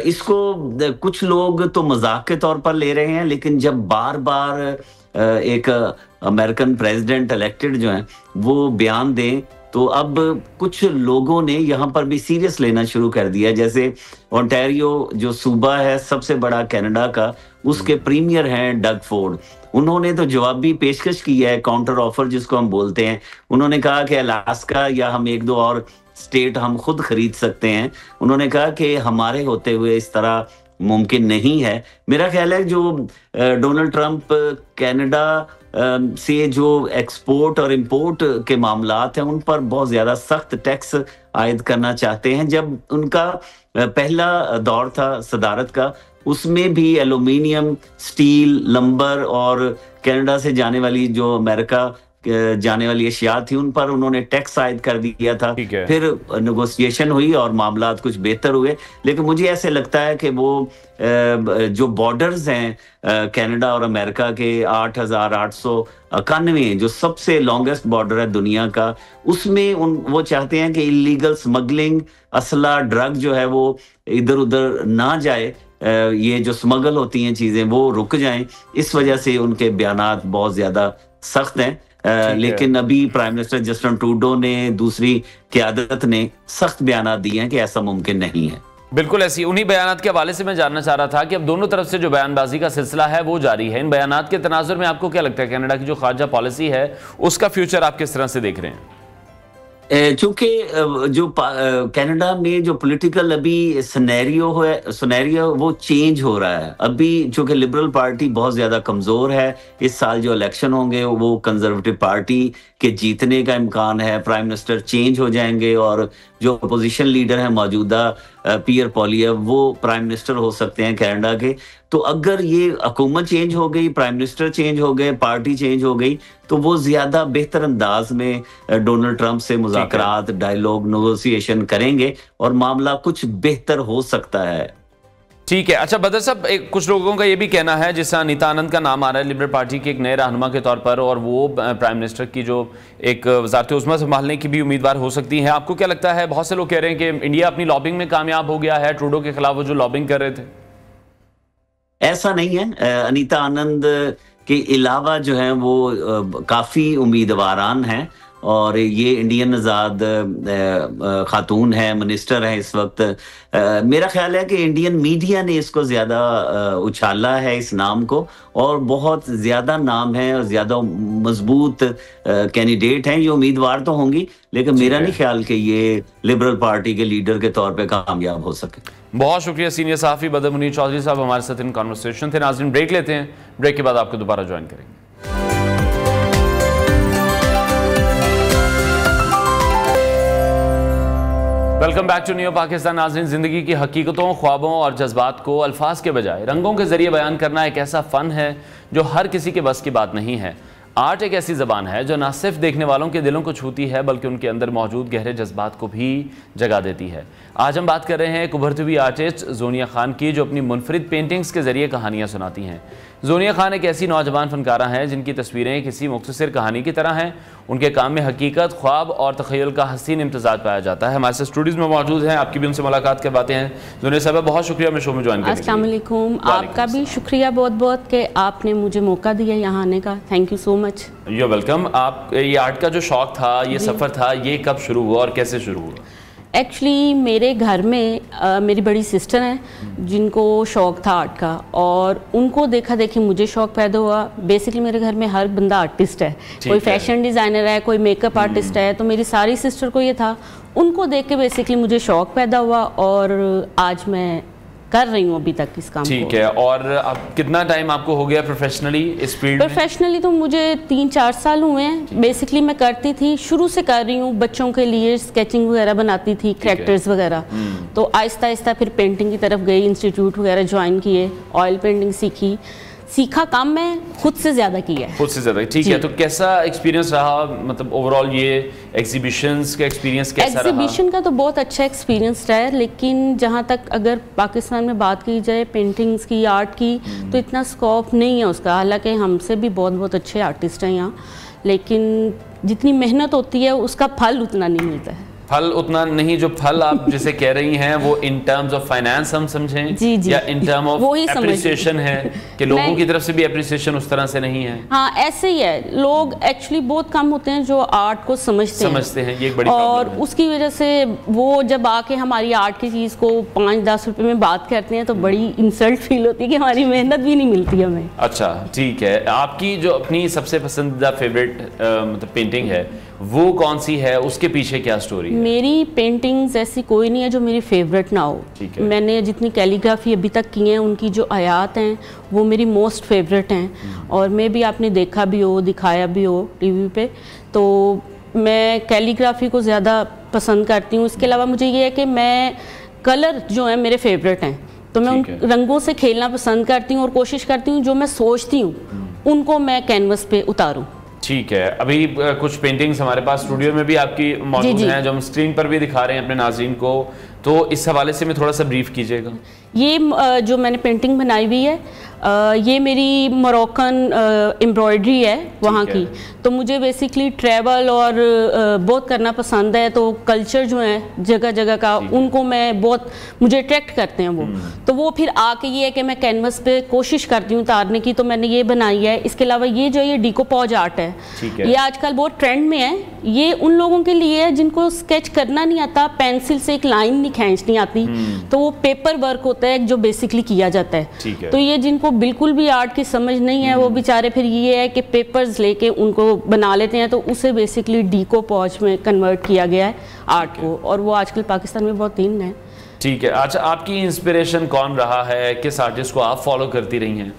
इसको कुछ लोग तो मजाक के तौर पर ले रहे हैं, लेकिन जब बार बार एक अमेरिकन प्रेसिडेंट इलेक्टेड जो हैं वो बयान दें, तो अब कुछ लोगों ने यहाँ पर भी सीरियस लेना शुरू कर दिया। जैसे ओंटारियो जो सूबा है सबसे बड़ा कनाडा का, उसके प्रीमियर हैं डग फोर्ड। उन्होंने तो जवाबी पेशकश की है, काउंटर ऑफर जिसको हम बोलते हैं। उन्होंने कहा कि अलास्का या हम एक दो और स्टेट हम खुद खरीद सकते हैं। उन्होंने कहा कि हमारे होते हुए इस तरह मुमकिन नहीं है। मेरा ख्याल है जो डोनाल्ड ट्रंप कनाडा से जो एक्सपोर्ट और इंपोर्ट के मामलात हैं उन पर बहुत ज्यादा सख्त टैक्स आयद करना चाहते हैं। जब उनका पहला दौर था सदारत का, उसमें भी एल्यूमिनियम, स्टील, लंबर और कनाडा से जाने वाली जो अमेरिका जाने वाली अशिया थी उन पर उन्होंने टैक्स आयद कर दिया था। फिर नेगोशिएशन हुई और मामलात कुछ बेहतर हुए। लेकिन मुझे ऐसे लगता है कि वो जो बॉर्डर्स हैं कनाडा और अमेरिका के 8,891 जो सबसे लॉन्गेस्ट बॉर्डर है दुनिया का, उसमें वो चाहते हैं कि इलीगल स्मगलिंग, असला, ड्रग जो है वो इधर उधर ना जाए। ये जो स्मगल होती हैं चीजें वो रुक जाएं। इस वजह से उनके बयानात बहुत ज्यादा सख्त हैं। लेकिन अभी प्राइम मिनिस्टर जस्टिन ट्रूडो ने, दूसरी क़यादत ने सख्त बयानात दिए हैं कि ऐसा मुमकिन नहीं है। बिल्कुल ऐसी उन्हीं बयानात के हवाले से मैं जानना चाह रहा था कि अब दोनों तरफ से जो बयानबाजी का सिलसिला है वो जारी है। इन बयानात के तनाजुर में आपको क्या लगता है कनाडा की जो खारजा पॉलिसी है उसका फ्यूचर आप किस तरह से देख रहे हैं? चूंकि जो कनाडा में जो पॉलिटिकल अभी सिनेरियो वो चेंज हो रहा है। अभी चूंकि लिबरल पार्टी बहुत ज्यादा कमजोर है, इस साल जो इलेक्शन होंगे वो कंजर्वेटिव पार्टी के जीतने का इम्कान है, प्राइम मिनिस्टर चेंज हो जाएंगे और जो अपोजिशन लीडर है मौजूदा पियर पोलियो वो प्राइम मिनिस्टर हो सकते हैं कनाडा के। तो अगर ये हुकूमत चेंज हो गई, प्राइम मिनिस्टर चेंज हो गए, पार्टी चेंज हो गई, तो वो ज्यादा बेहतर अंदाज में डोनाल्ड ट्रंप से मुज़ाकरात, डायलॉग, नेगोशिएशन करेंगे और मामला कुछ बेहतर हो सकता है। ठीक है। अच्छा बदर साहब, कुछ लोगों का ये भी कहना है, जैसे अनीता आनंद का नाम आ रहा है लिबरल पार्टी के एक नए रहनुमा के तौर पर, और वो प्राइम मिनिस्टर की जो एक वज़ारत उस्मा संभालने की भी उम्मीदवार हो सकती हैं। आपको क्या लगता है? बहुत से लोग कह रहे हैं कि इंडिया अपनी लॉबिंग में कामयाब हो गया है, ट्रूडो के खिलाफ वो जो लॉबिंग कर रहे थे। ऐसा नहीं है। अनीता आनंद के अलावा जो है वो काफ़ी उम्मीदवारान हैं और ये इंडियन आज़ाद खातून है, मिनिस्टर है इस वक्त। मेरा ख्याल है कि इंडियन मीडिया ने इसको ज़्यादा उछाला है इस नाम को, और बहुत ज़्यादा नाम है और ज़्यादा मजबूत कैंडिडेट हैं। ये उम्मीदवार तो होंगी, लेकिन मेरा नहीं ख्याल कि ये लिबरल पार्टी के लीडर के तौर पे कामयाब हो सके। बहुत शुक्रिया सीनियर सहाफ़ी बदर मुनीर चौधरी साहब, हमारे साथ इन कॉन्वर्सेशन थे। नाज़रीन, ब्रेक लेते हैं, ब्रेक के बाद आपको दोबारा ज्वाइन करेंगे। Welcome back to new Pakistan. नाज़रीन, ज़िंदगी की हकीकतों, ख्वाबों और जज्बात को अल्फाज के बजाय रंगों के ज़रिए बयान करना एक ऐसा फ़न है जो हर किसी के बस की बात नहीं है। आर्ट एक ऐसी ज़बान है जो न सिर्फ देखने वालों के दिलों को छूती है, बल्कि उनके अंदर मौजूद गहरे जज्बात को भी जगा देती है। आज हम बात कर रहे हैं एक उभरती हुई आर्टिस्ट जोनिया खान की, जो अपनी मुनफरिद पेंटिंग्स के ज़रिए कहानियाँ सुनाती हैं। जोनिया खान एक ऐसी नौजवान फ़नकारा हैं जिनकी तस्वीरें किसी मुख्तसर कहानी की तरह हैं। उनके काम में हकीकत, ख्वाब और तख़य्युल का हसीन इम्तज़ाज पाया जाता है। हमारे साथ स्टूडियोज़ में मौजूद हैं, आपकी भी उनसे मुलाकात करवाते हैं। जोनिया साहब, बहुत शुक्रिया मैं शो में ज्वाइन करने के लिए। अस्सलाम वालेकुम। आपका भी शुक्रिया बहुत बहुत कि आपने मुझे मौका दिया यहाँ आने का। Thank you so much. You welcome. आप ये आर्ट का जो शौक़ था, ये सफ़र था, ये कब शुरू हुआ और कैसे शुरू हुआ? एक्चुअली मेरे घर में मेरी बड़ी सिस्टर हैं जिनको शौक़ था आर्ट का, और उनको देखा देखी मुझे शौक़ पैदा हुआ। बेसिकली मेरे घर में हर बंदा आर्टिस्ट है, कोई फैशन डिज़ाइनर है, कोई मेकअप आर्टिस्ट है, तो मेरी सारी सिस्टर को ये था। उनको देख के बेसिकली मुझे शौक़ पैदा हुआ और आज मैं कर रही हूँ अभी तक इस काम को। ठीक है। और अब कितना टाइम आपको हो गया प्रोफेशनली इस फील्ड में? प्रोफेशनली तो मुझे 3-4 साल हुए हैं। बेसिकली मैं करती थी, शुरू से कर रही हूँ, बच्चों के लिए स्केचिंग वगैरह बनाती थी, कैरेक्टर्स वगैरह। तो आहिस्ता आहिस्ता फिर पेंटिंग की तरफ गई, इंस्टीट्यूट वगैरह ज्वाइन किए, ऑयल पेंटिंग सीखा काम मैं खुद से ज़्यादा किया है। खुद से ज़्यादा, ठीक है। तो कैसा एक्सपीरियंस रहा, मतलब ओवरऑल ये एग्जीबिशंस का एक्सपीरियंस कैसा रहा? एग्जीबिशन का तो बहुत अच्छा एक्सपीरियंस रहा है, लेकिन जहाँ तक अगर पाकिस्तान में बात की जाए पेंटिंग्स की, आर्ट की, तो इतना स्कोप नहीं है उसका। हालांकि हमसे भी बहुत बहुत अच्छे आर्टिस्ट हैं यहाँ, लेकिन जितनी मेहनत होती है उसका फल उतना नहीं मिलता है। फल उतना नहीं, जो फल आप जैसे कह रही हैं वो इन टर्म्स ऑफ फाइनेंस हम समझें, जी जी, या इन टर्म ऑफ एप्रिसिएशन है कि लोगों की तरफ से भी एप्रिसिएशन उस तरह से नहीं है? हाँ, ऐसे ही है। लोग एक्चुअली बहुत कम होते हैं जो आर्ट को समझते हैं। ये एक बड़ी और उसकी वजह से वो जब आके हमारी आर्ट की चीज़ को 5-10 रुपए में बात करते हैं तो बड़ी इंसल्ट फील होती है कि हमारी मेहनत भी नहीं मिलती हमें। अच्छा, ठीक है। आपकी जो अपनी सबसे पसंदीदा फेवरेट मतलब पेंटिंग है वो कौन सी है, उसके पीछे क्या स्टोरी है? मेरी पेंटिंग्स ऐसी कोई नहीं है जो मेरी फेवरेट ना हो। मैंने जितनी कैलीग्राफी अभी तक की हैं, उनकी जो आयात हैं वो मेरी मोस्ट फेवरेट हैं, और मैं भी आपने देखा भी हो, दिखाया भी हो टीवी पे, तो मैं कैलीग्राफी को ज़्यादा पसंद करती हूँ। इसके अलावा मुझे ये है कि मैं कलर जो है मेरे फेवरेट हैं, तो मैं उन रंगों से खेलना पसंद करती हूँ और कोशिश करती हूँ जो मैं सोचती हूँ उनको मैं कैनवस पे उतारूँ। ठीक है। अभी कुछ पेंटिंग्स हमारे पास स्टूडियो में भी आपकी मौजूद हैं, जो हम स्क्रीन पर भी दिखा रहे हैं अपने नाज़रीन को, तो इस हवाले से मैं थोड़ा सा ब्रीफ कीजिएगा। ये जो मैंने पेंटिंग बनाई हुई है, ये मेरी मोरक्कन एम्ब्रॉयडरी है वहाँ की। तो मुझे बेसिकली ट्रैवल और बहुत करना पसंद है, तो कल्चर जो है जगह जगह का, उनको मैं बहुत, मुझे अट्रैक्ट करते हैं वो। तो वो फिर आके ये है कि मैं कैनवस पे कोशिश करती हूँ उतारने की, तो मैंने ये बनाई है। इसके अलावा ये जो ये डिकोपॉज आर्ट है, ये आजकल बहुत ट्रेंड में है, ये उन लोगों के लिए है जिनको स्केच करना नहीं आता, पेंसिल से एक लाइन नहीं खींचनी आती, तो वो पेपर वर्क होता है जो बेसिकली किया जाता है। तो ये जिनको बिल्कुल भी आर्ट की समझ नहीं है वो बेचारे फिर ये है कि पेपर्स लेके उनको बना लेते हैं, तो उसे बेसिकली डीकोपॉज में कन्वर्ट किया गया है आर्ट को, और वो आजकल पाकिस्तान में बहुत इन है। ठीक है, अच्छा आपकी इंस्पिरेशन कौन रहा है, किस आर्टिस्ट को आप फॉलो करती रही हैं?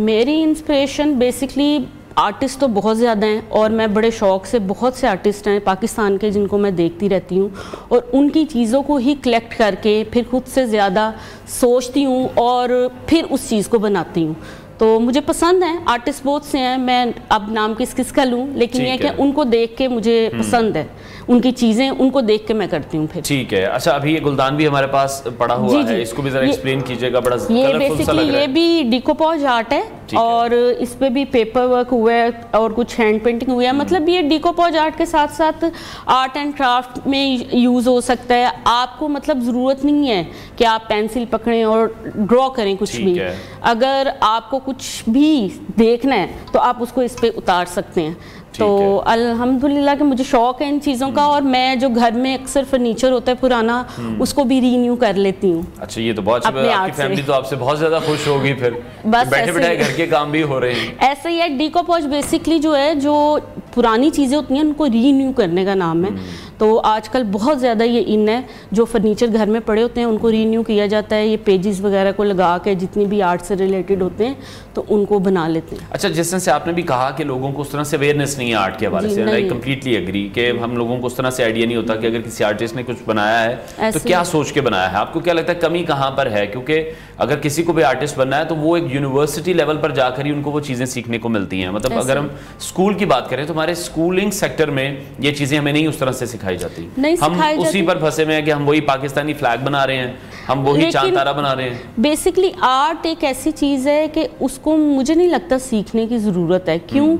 मेरी इंस्पिरेशन बेसिकली आर्टिस्ट तो बहुत ज़्यादा हैं, और मैं बड़े शौक़ से बहुत से आर्टिस्ट हैं पाकिस्तान के जिनको मैं देखती रहती हूँ, और उनकी चीज़ों को ही कलेक्ट करके फिर खुद से ज़्यादा सोचती हूँ और फिर उस चीज़ को बनाती हूँ। तो मुझे पसंद है, आर्टिस्ट बहुत से हैं, मैं अब नाम किस का लूँ, लेकिन ये कि उनको देख के मुझे पसंद है, उनकी चीज़ें उनको देख के मैं करती हूँ फिर। ठीक है, अच्छा अभी ये गुलदान भी हमारे पास पड़ा हुआ है, इसको भी जरा एक्सप्लेन कीजिएगा, बड़ा ये बेसिकली ये भी डीकोपॉज आर्ट है, और इस पे भी पेपर वर्क हुआ है और कुछ हैंड पेंटिंग हुआ है। मतलब ये डीकोपॉज आर्ट के साथ साथ आर्ट एंड क्राफ्ट में यूज़ हो सकता है। आपको मतलब ज़रूरत नहीं है कि आप पेंसिल पकड़ें और ड्रॉ करें कुछ भी, अगर आपको कुछ भी देखना है तो आप उसको इस पे उतार सकते हैं। तो अल्हम्दुलिल्लाह कि मुझे शौक है इन चीज़ों का, और मैं जो घर में अक्सर फर्नीचर होता है पुराना उसको भी रीन्यू कर लेती हूँ। अच्छा, ये तो बहुत अच्छी बात है, आपकी फैमिली तो आपसे बहुत ज़्यादा खुश होगी फिर, बस बैठे बैठे घर के काम भी हो रहे हैं। ऐसे ही है, डीकोपॉज बेसिकली जो है, जो पुरानी चीज़ें होती हैं उनको रीन्यू करने का नाम है। तो आजकल बहुत ज़्यादा ये इन है, जो फर्नीचर घर में पड़े होते हैं उनको रीन्यू किया जाता है, ये पेजेस वगैरह को लगा के जितनी भी आर्ट से रिलेटेड होते हैं तो उनको बना लेते हैं। अच्छा, जिस तरह से आपने भी कहा कि लोगों को उस तरह से अवेयरनेस नहीं है आर्ट के हवाले से, आई कंप्लीटली एग्री कि हम लोगों को उस तरह से आइडिया नहीं होता कि अगर किसी आर्टिस्ट ने कुछ बनाया है तो क्या सोच के बनाया है। आपको क्या लगता है कमी कहाँ पर है? क्योंकि अगर किसी को भी आर्टिस्ट बनना है तो वो एक यूनिवर्सिटी लेवल पर जाकर ही उनको वो चीज़ें सीखने को मिलती हैं। मतलब अगर हम स्कूल की बात करें तो हमारे स्कूलिंग सेक्टर में ये चीज़ें हमें नहीं उस तरह से सिखाई जाती, हम उसी पर फंसे में हैं कि हम वही पाकिस्तानी फ्लैग बना रहे हैं, हम वही चांद तारा बना रहे हैं। बेसिकली आर्ट एक ऐसी चीज़ है कि उसको मुझे नहीं लगता सीखने की ज़रूरत है। क्यों?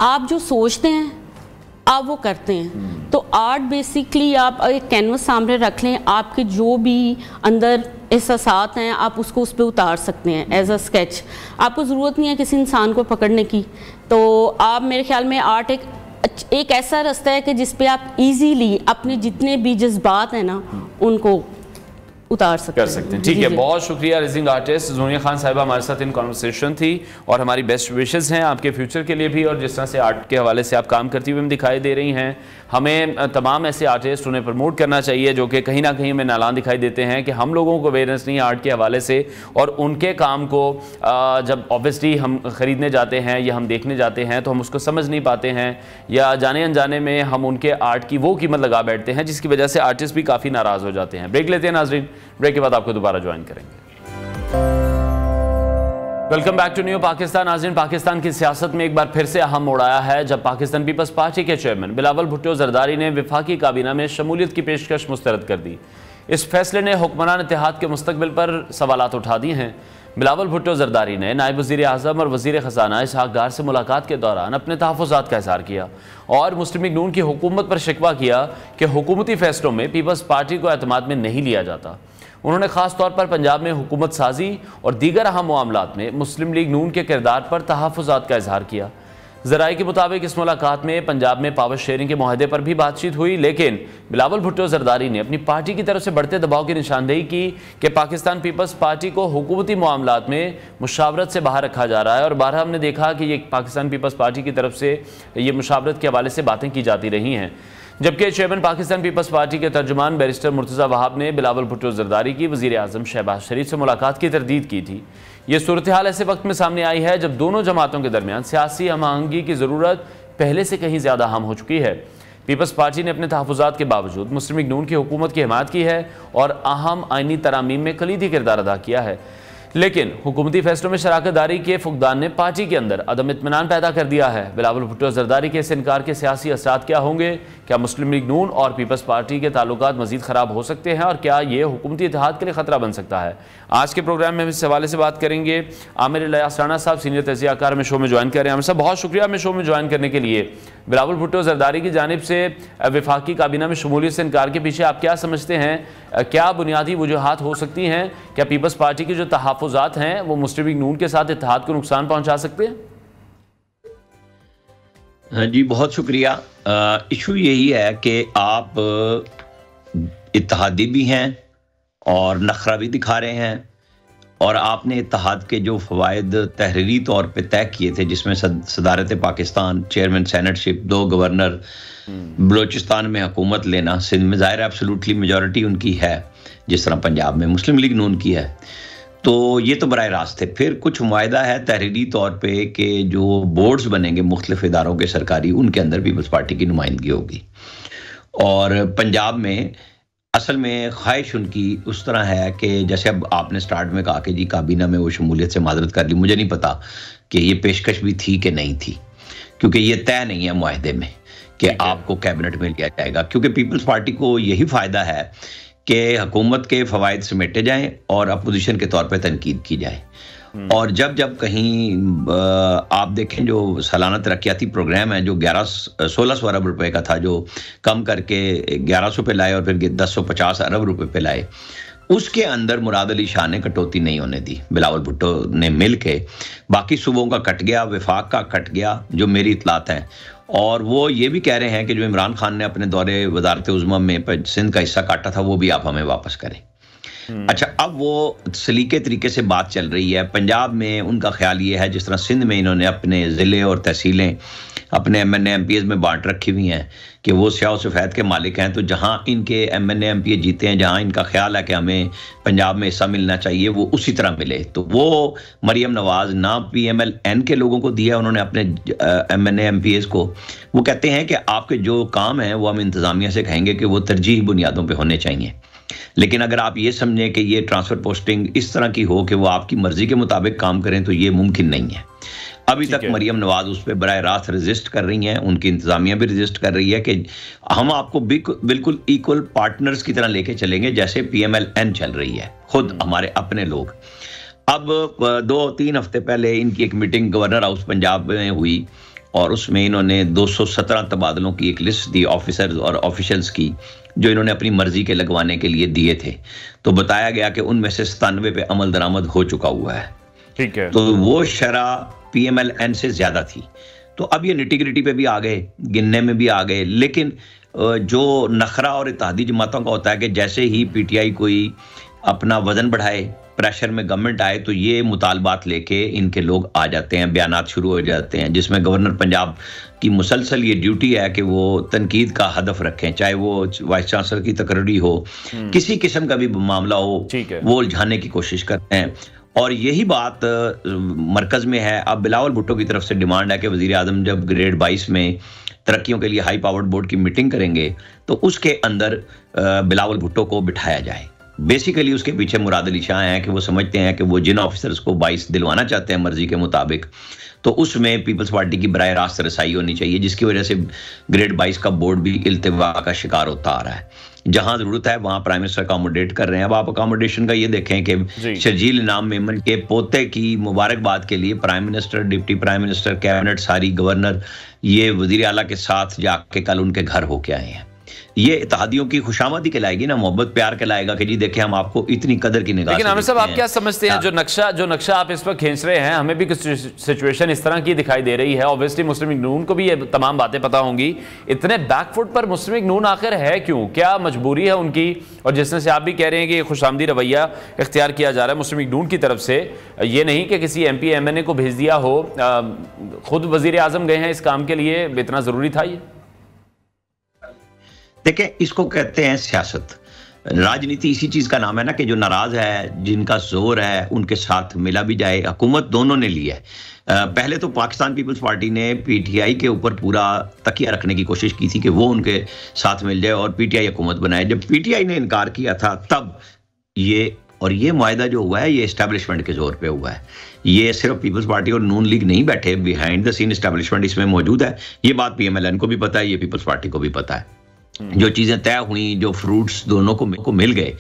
आप जो सोचते हैं आप वो करते हैं। तो आर्ट बेसिकली आप एक कैनवस सामने रख लें, आपके जो भी अंदर एहसासात हैं आप उसको उस पर उतार सकते हैं एज अ स्केच। आपको ज़रूरत नहीं है किसी इंसान को पकड़ने की। तो आप, मेरे ख्याल में आर्ट एक ऐसा रास्ता है कि जिस पे आप इजीली अपने जितने भी जज्बात हैं ना उनको उतार सकते हैं। ठीक है, बहुत शुक्रिया। रिजिंग आर्टिस्ट ज़ोनिया खान साहिबा हमारे साथ इन कॉन्वर्सेशन थी, और हमारी बेस्ट विशेस हैं आपके फ्यूचर के लिए भी, और जिस तरह से आर्ट के हवाले से आप काम करती हुई दिखाई दे रही हैं। हमें तमाम ऐसे आर्टिस्ट उन्हें प्रमोट करना चाहिए जो कि कहीं ना कहीं हमें नालान दिखाई देते हैं कि हम लोगों को अवेयरनेस नहीं है आर्ट के हवाले से, और उनके काम को जब ऑब्वियसली हम ख़रीदने जाते हैं या हम देखने जाते हैं तो हम उसको समझ नहीं पाते हैं, या जाने अनजाने में हम उनके आर्ट की वो कीमत लगा बैठते हैं जिसकी वजह से आर्टिस्ट भी काफ़ी नाराज़ हो जाते हैं। ब्रेक लेते हैं नाजरीन, ब्रेक के बाद आपको दोबारा ज्वाइन करेंगे। Welcome back to new Pakistan. नाज़रीन, पाकिस्तान की सियासत में एक बार फिर से अहम मोड़ आया है जब पाकिस्तान पीपल्स पार्टी के चेयरमैन बिलावल भुट्टो जरदारी ने वफाकी काबीना में शमूलियत की पेशकश मुस्तरद कर दी। इस फैसले ने हुक्मरान इत्तेहाद के मुस्तकबिल पर सवालात उठा दिए हैं। बिलावल भुट्टो जरदारी ने नायब वज़ीर आज़म और वज़ीर ख़ज़ाना इसहाक़ डार से मुलाकात के दौरान अपने तहफ़्फ़ुज़ात का इज़हार किया और मुस्लिम लीग नून की हुकूमत पर शिकवा किया कि हुकूमती फ़ैसलों में पीपल्स पार्टी को एतमाद में नहीं लिया जाता। उन्होंने ख़ास तौर पर पंजाब में हुकूमत साजी और दीगर अहम मामलात में मुस्लिम लीग नून के किरदार पर तहफ़्फ़ुज़ात का इज़हार किया। ज़राए के मुताबिक इस मुलाकात में पंजाब में पावर शेयरिंग के मुआहदे पर भी बातचीत हुई, लेकिन बिलावल भुट्टो जरदारी ने अपनी पार्टी की तरफ से बढ़ते दबाव की निशानदेही की कि पाकिस्तान पीपल्स पार्टी को हुकूमती मामलात में मुशावरत से बाहर रखा जा रहा है। और बारहा हमने देखा कि ये पाकिस्तान पीपल्स पार्टी की तरफ से ये मुशावरत के हवाले से बातें की जाती रही हैं। जबकि चेयरमैन पाकिस्तान पीपल्स पार्टी के तर्जुमान बैरिस्टर मुर्तज़ा वहाब ने बिलावल भुट्टो जरदारी की वज़ीर आज़म शहबाज शरीफ से मुलाकात की तरदीद की थी। ये सूरत हाल ऐसे वक्त में सामने आई है जब दोनों जमातों के दरमियान सियासी हम आहंगी की ज़रूरत पहले से कहीं ज़्यादा अहम हो चुकी है। पीपल्स पार्टी ने अपने तहफ़्फ़ुज़ात के बावजूद मुस्लिम लीग नून की हुकूमत की हिमायत की है और अहम आइनी तरामीम में कलीदी किरदार अदा किया है, लेकिन हुकूमती फैसलों में शराकत दारी के फुकदान ने पार्टी के अंदर अदम इत्मीनान पैदा कर दिया है। बिलावल भुट्टो जरदारी के इस इनकार के सियासी असरात क्या होंगे? क्या मुस्लिम लीग नून और पीपल्स पार्टी के ताल्लुकात मजीद ख़राब हो सकते हैं और क्या ये हुकूमती इत्तेहाद के लिए ख़तरा बन सकता है? आज के प्रोग्राम में हम इस हवाले से बात करेंगे। आमिर इलियास राणा साहब सीनियर तजियाकार में शो में ज्वाइन कर रहे हैं। आमिर साहब, बहुत शुक्रिया हमें शो में ज्वाइन करने के लिए। बिलावल भुट्टो जरदारी की जानिब से वफाकी काबीना में शमूलियत से इनकार के पीछे आप क्या समझते हैं? क्या बुनियादी वजूहात हो सकती हैं? क्या पीपल्स पार्टी की जो तहफ़्फ़ुज़ात हैं वो मुस्लिम लीग नून के साथ इत्तेहाद को नुकसान पहुँचा सकते हैं? हाँ जी, बहुत शुक्रिया। इशू यही है कि आप इत्तेहादी भी हैं और नखरा भी दिखा रहे हैं, और आपने इत्तेहाद के जो फ़वाइद तहरीरी तौर पे तय किए थे, जिसमें सदारत पाकिस्तान, चेयरमैन सेनेटशिप, 2 गवर्नर, बलोचिस्तान में हुकूमत लेना, सिंध में ज़ाहिर एब्सोल्युटली मेजॉरिटी उनकी है, जिस तरह पंजाब में मुस्लिम लीग नून की है, तो ये तो बराह रास्त थे। फिर कुछ मुआहदा है तहरीरी तौर पे कि जो बोर्ड्स बनेंगे मुख्तलिफ इदारों के सरकारी, उनके अंदर पीपल्स पार्टी की नुमाइंदगी होगी। और पंजाब में असल में ख्वाहिश उनकी उस तरह है कि जैसे अब आपने स्टार्ट में कहा कि जी काबीना में वो शमूलियत से माजरत कर ली, मुझे नहीं पता कि ये पेशकश भी थी कि नहीं थी, क्योंकि ये तय नहीं है मुआहदे में कि आपको कैबिनेट में लिया जाएगा, क्योंकि पीपल्स पार्टी को यही फ़ायदा है कि हुकूमत के फ़वाइद समेटे जाएं और अपोजिशन के तौर पर तनकीद की जाए। और जब जब कहीं आप देखें जो सालाना तरक्याती प्रोग्राम है जो 1600 अरब रुपए का था, जो कम करके 1100 पे लाए और फिर 1050 अरब रुपए पे लाए, उसके अंदर मुराद अली शाह ने कटौती नहीं होने दी। बिलावल भुट्टो ने मिल के बाकी सूबों का कट गया, विफाक का कट गया, जो मेरी इतलात हैं। और वो ये भी कह रहे हैं कि जो इमरान खान ने अपने दौरे वजारत उज़्मा में सिंध का हिस्सा काटा था, वो भी आप हमें वापस करें। अच्छा, अब वो सलीके तरीके से बात चल रही है। पंजाब में उनका ख्याल ये है, जिस तरह सिंध में इन्होंने अपने ज़िले और तहसीलें अपने MNA MPs में बांट रखी हुई हैं कि वो स्याह सफ़ेद के मालिक हैं, तो जहां इनके MNA MPs जीते हैं, जहां इनका ख्याल है कि हमें पंजाब में हिस्सा मिलना चाहिए, वो उसी तरह मिले। तो वो मरियम नवाज ना PMLN के लोगों को दिया उन्होंने अपने MNA MPs को। वो कहते हैं कि आपके जो काम हैं वो हम इंतज़ामिया से कहेंगे कि वो तरजीही बुनियादों पर होने चाहिए, लेकिन अगर आप ये समझें कि ये ट्रांसफर पोस्टिंग इस तरह की हो कि वो आपकी मर्जी के मुताबिक काम करें, तो ये मुमकिन नहीं है। अभी तक मरियम नवाज उस पर बराह रास्त रजिस्ट कर रही हैं, उनकी इंतजामिया भी रजिस्ट कर रही है कि हम आपको बिल्कुल इक्वल पार्टनर्स की तरह लेके चलेंगे, जैसे PMLN चल रही है, खुद हमारे अपने लोग। अब 2-3 हफ्ते पहले इनकी एक मीटिंग गवर्नर हाउस पंजाब में हुई और उसमें इन्होंने 217 तबादलों की एक लिस्ट दी, ऑफिसर्स और ऑफिशियल्स की, जो इन्होंने अपनी मर्जी के लगवाने के लिए दिए थे। तो बताया गया कि उनमें से 97 पे अमल दरामद हो चुका हुआ है। ठीक है, तो वो शरह PMLN से ज्यादा थी। तो अब ये निटी-ग्रिटी पे भी आ गए, गिनने में भी आ गए, लेकिन जो नखरा और इत्तेहादी जमातों का होता है कि जैसे ही PTI कोई अपना वजन बढ़ाए, प्रेशर में गवर्नमेंट आए, तो ये मुतालबात लेके इनके लोग आ जाते हैं, बयानात शुरू हो जाते हैं, जिसमें गवर्नर पंजाब की मुसलसल ये ड्यूटी है कि वो तनकीद का हदफ रखें, चाहे वो वाइस चांसलर की तकरीरी हो, किसी किस्म का भी मामला हो, वो उलझाने की कोशिश करते हैं। और यही बात मरकज में है। अब बिलावल भुट्टो की तरफ से डिमांड है कि वजीर आजम जब ग्रेड 22 में तरक्कियों के लिए हाई पावर्ड बोर्ड की मीटिंग करेंगे, तो उसके अंदर बिलावल भुट्टो को बिठाया जाए। बेसिकली उसके पीछे मुराद अली शाह हैं कि वो समझते हैं कि वो जिन ऑफिसर्स को 22 दिलवाना चाहते हैं मर्जी के मुताबिक, तो उसमें पीपल्स पार्टी की बराह रास्त रसाई होनी चाहिए, जिसकी वजह से ग्रेड 22 का बोर्ड भी इल्तिवा का शिकार होता आ रहा है। जहां जरूरत है वहां प्राइम मिनिस्टर अकोमोडेट कर रहे हैं। अब आप अकोमोडेशन का ये देखें कि शर्जील इनाम मेमन के पोते की मुबारकबाद के लिए prime minister, deputy prime minister, cabinet, सारी गवर्नर ये वजीर आला के साथ जाके कल उनके घर होके आए हैं। ये इत्तेहादियों की खुशामदी कहलाएगी ना, मोहब्बत प्यार कहलाएगा कि जी देखें हम आपको इतनी कदर की निगाह। लेकिन आमिर साहब, आप क्या समझते हैं, जो नक्शा आप इस पर खींच रहे हैं, हमें भी कुछ सिचुएशन इस तरह की दिखाई दे रही है। ऑब्वियसली मुस्लिम लीग नून को भी ये तमाम बातें पता होंगी। इतने बैकफुट पर मुस्लिम लीग नून आखिर है क्यों? क्या मजबूरी है उनकी? और जिस तरह से आप भी कह रहे हैं कि खुशामदी रवैया इख्तियार किया जा रहा है मुस्लिम लीग नून की तरफ से, ये नहीं कि किसी MP MNA को भेज दिया हो, खुद वजीर आजम गए हैं इस काम के लिए, इतना जरूरी था ये? देखें, इसको कहते हैं सियासत। राजनीति इसी चीज का नाम है ना कि जो नाराज है, जिनका जोर है, उनके साथ मिला भी जाए। हुकूमत दोनों ने ली है। पहले तो पाकिस्तान पीपल्स पार्टी ने PTI के ऊपर पूरा तकिया रखने की कोशिश की थी कि वो उनके साथ मिल जाए और PTI हुकूमत बनाए। जब PTI ने इनकार किया था, तब ये मुआहदा जो हुआ है, ये एस्टैब्लिशमेंट के जोर पे हुआ है। ये सिर्फ पीपल्स पार्टी और नून लीग नहीं बैठे, बिहाइंड द सीन एस्टैब्लिशमेंट इसमें मौजूद है। ये बात PMLN को भी पता है, ये पीपल्स पार्टी को भी पता है। जो चीजें तय हुई, जो फ्रूट्स दोनों को मिल गए,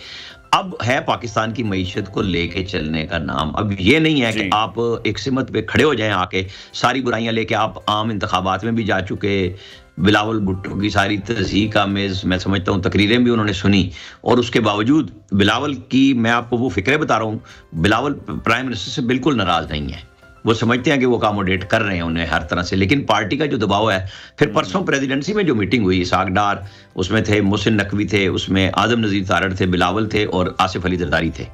अब है पाकिस्तान की मईशत को लेके चलने का नाम। अब ये नहीं है कि आप एक सिमत पे खड़े हो जाएं आके, सारी बुराइयां लेके आप आम इंतखाबात में भी जा चुके। बिलावल भुट्टो की सारी तज़हीक आमेज़ मैं समझता हूँ तकरीरें भी उन्होंने सुनी, और उसके बावजूद बिलावल की, मैं आपको वो फिक्रे बता रहा हूँ, बिलावल प्राइम मिनिस्टर से बिल्कुल नाराज नहीं है। वो समझते हैं कि वो अकोमोडेट कर रहे हैं उन्हें हर तरह से, लेकिन पार्टी का जो दबाव है। फिर परसों प्रेसिडेंसी में जो मीटिंग हुई, इसहाक डार उसमें थे, मोहसिन नकवी थे उसमें, आदम नज़ीर तारड़ थे, बिलावल थे और आसिफ अली जरदारी थे।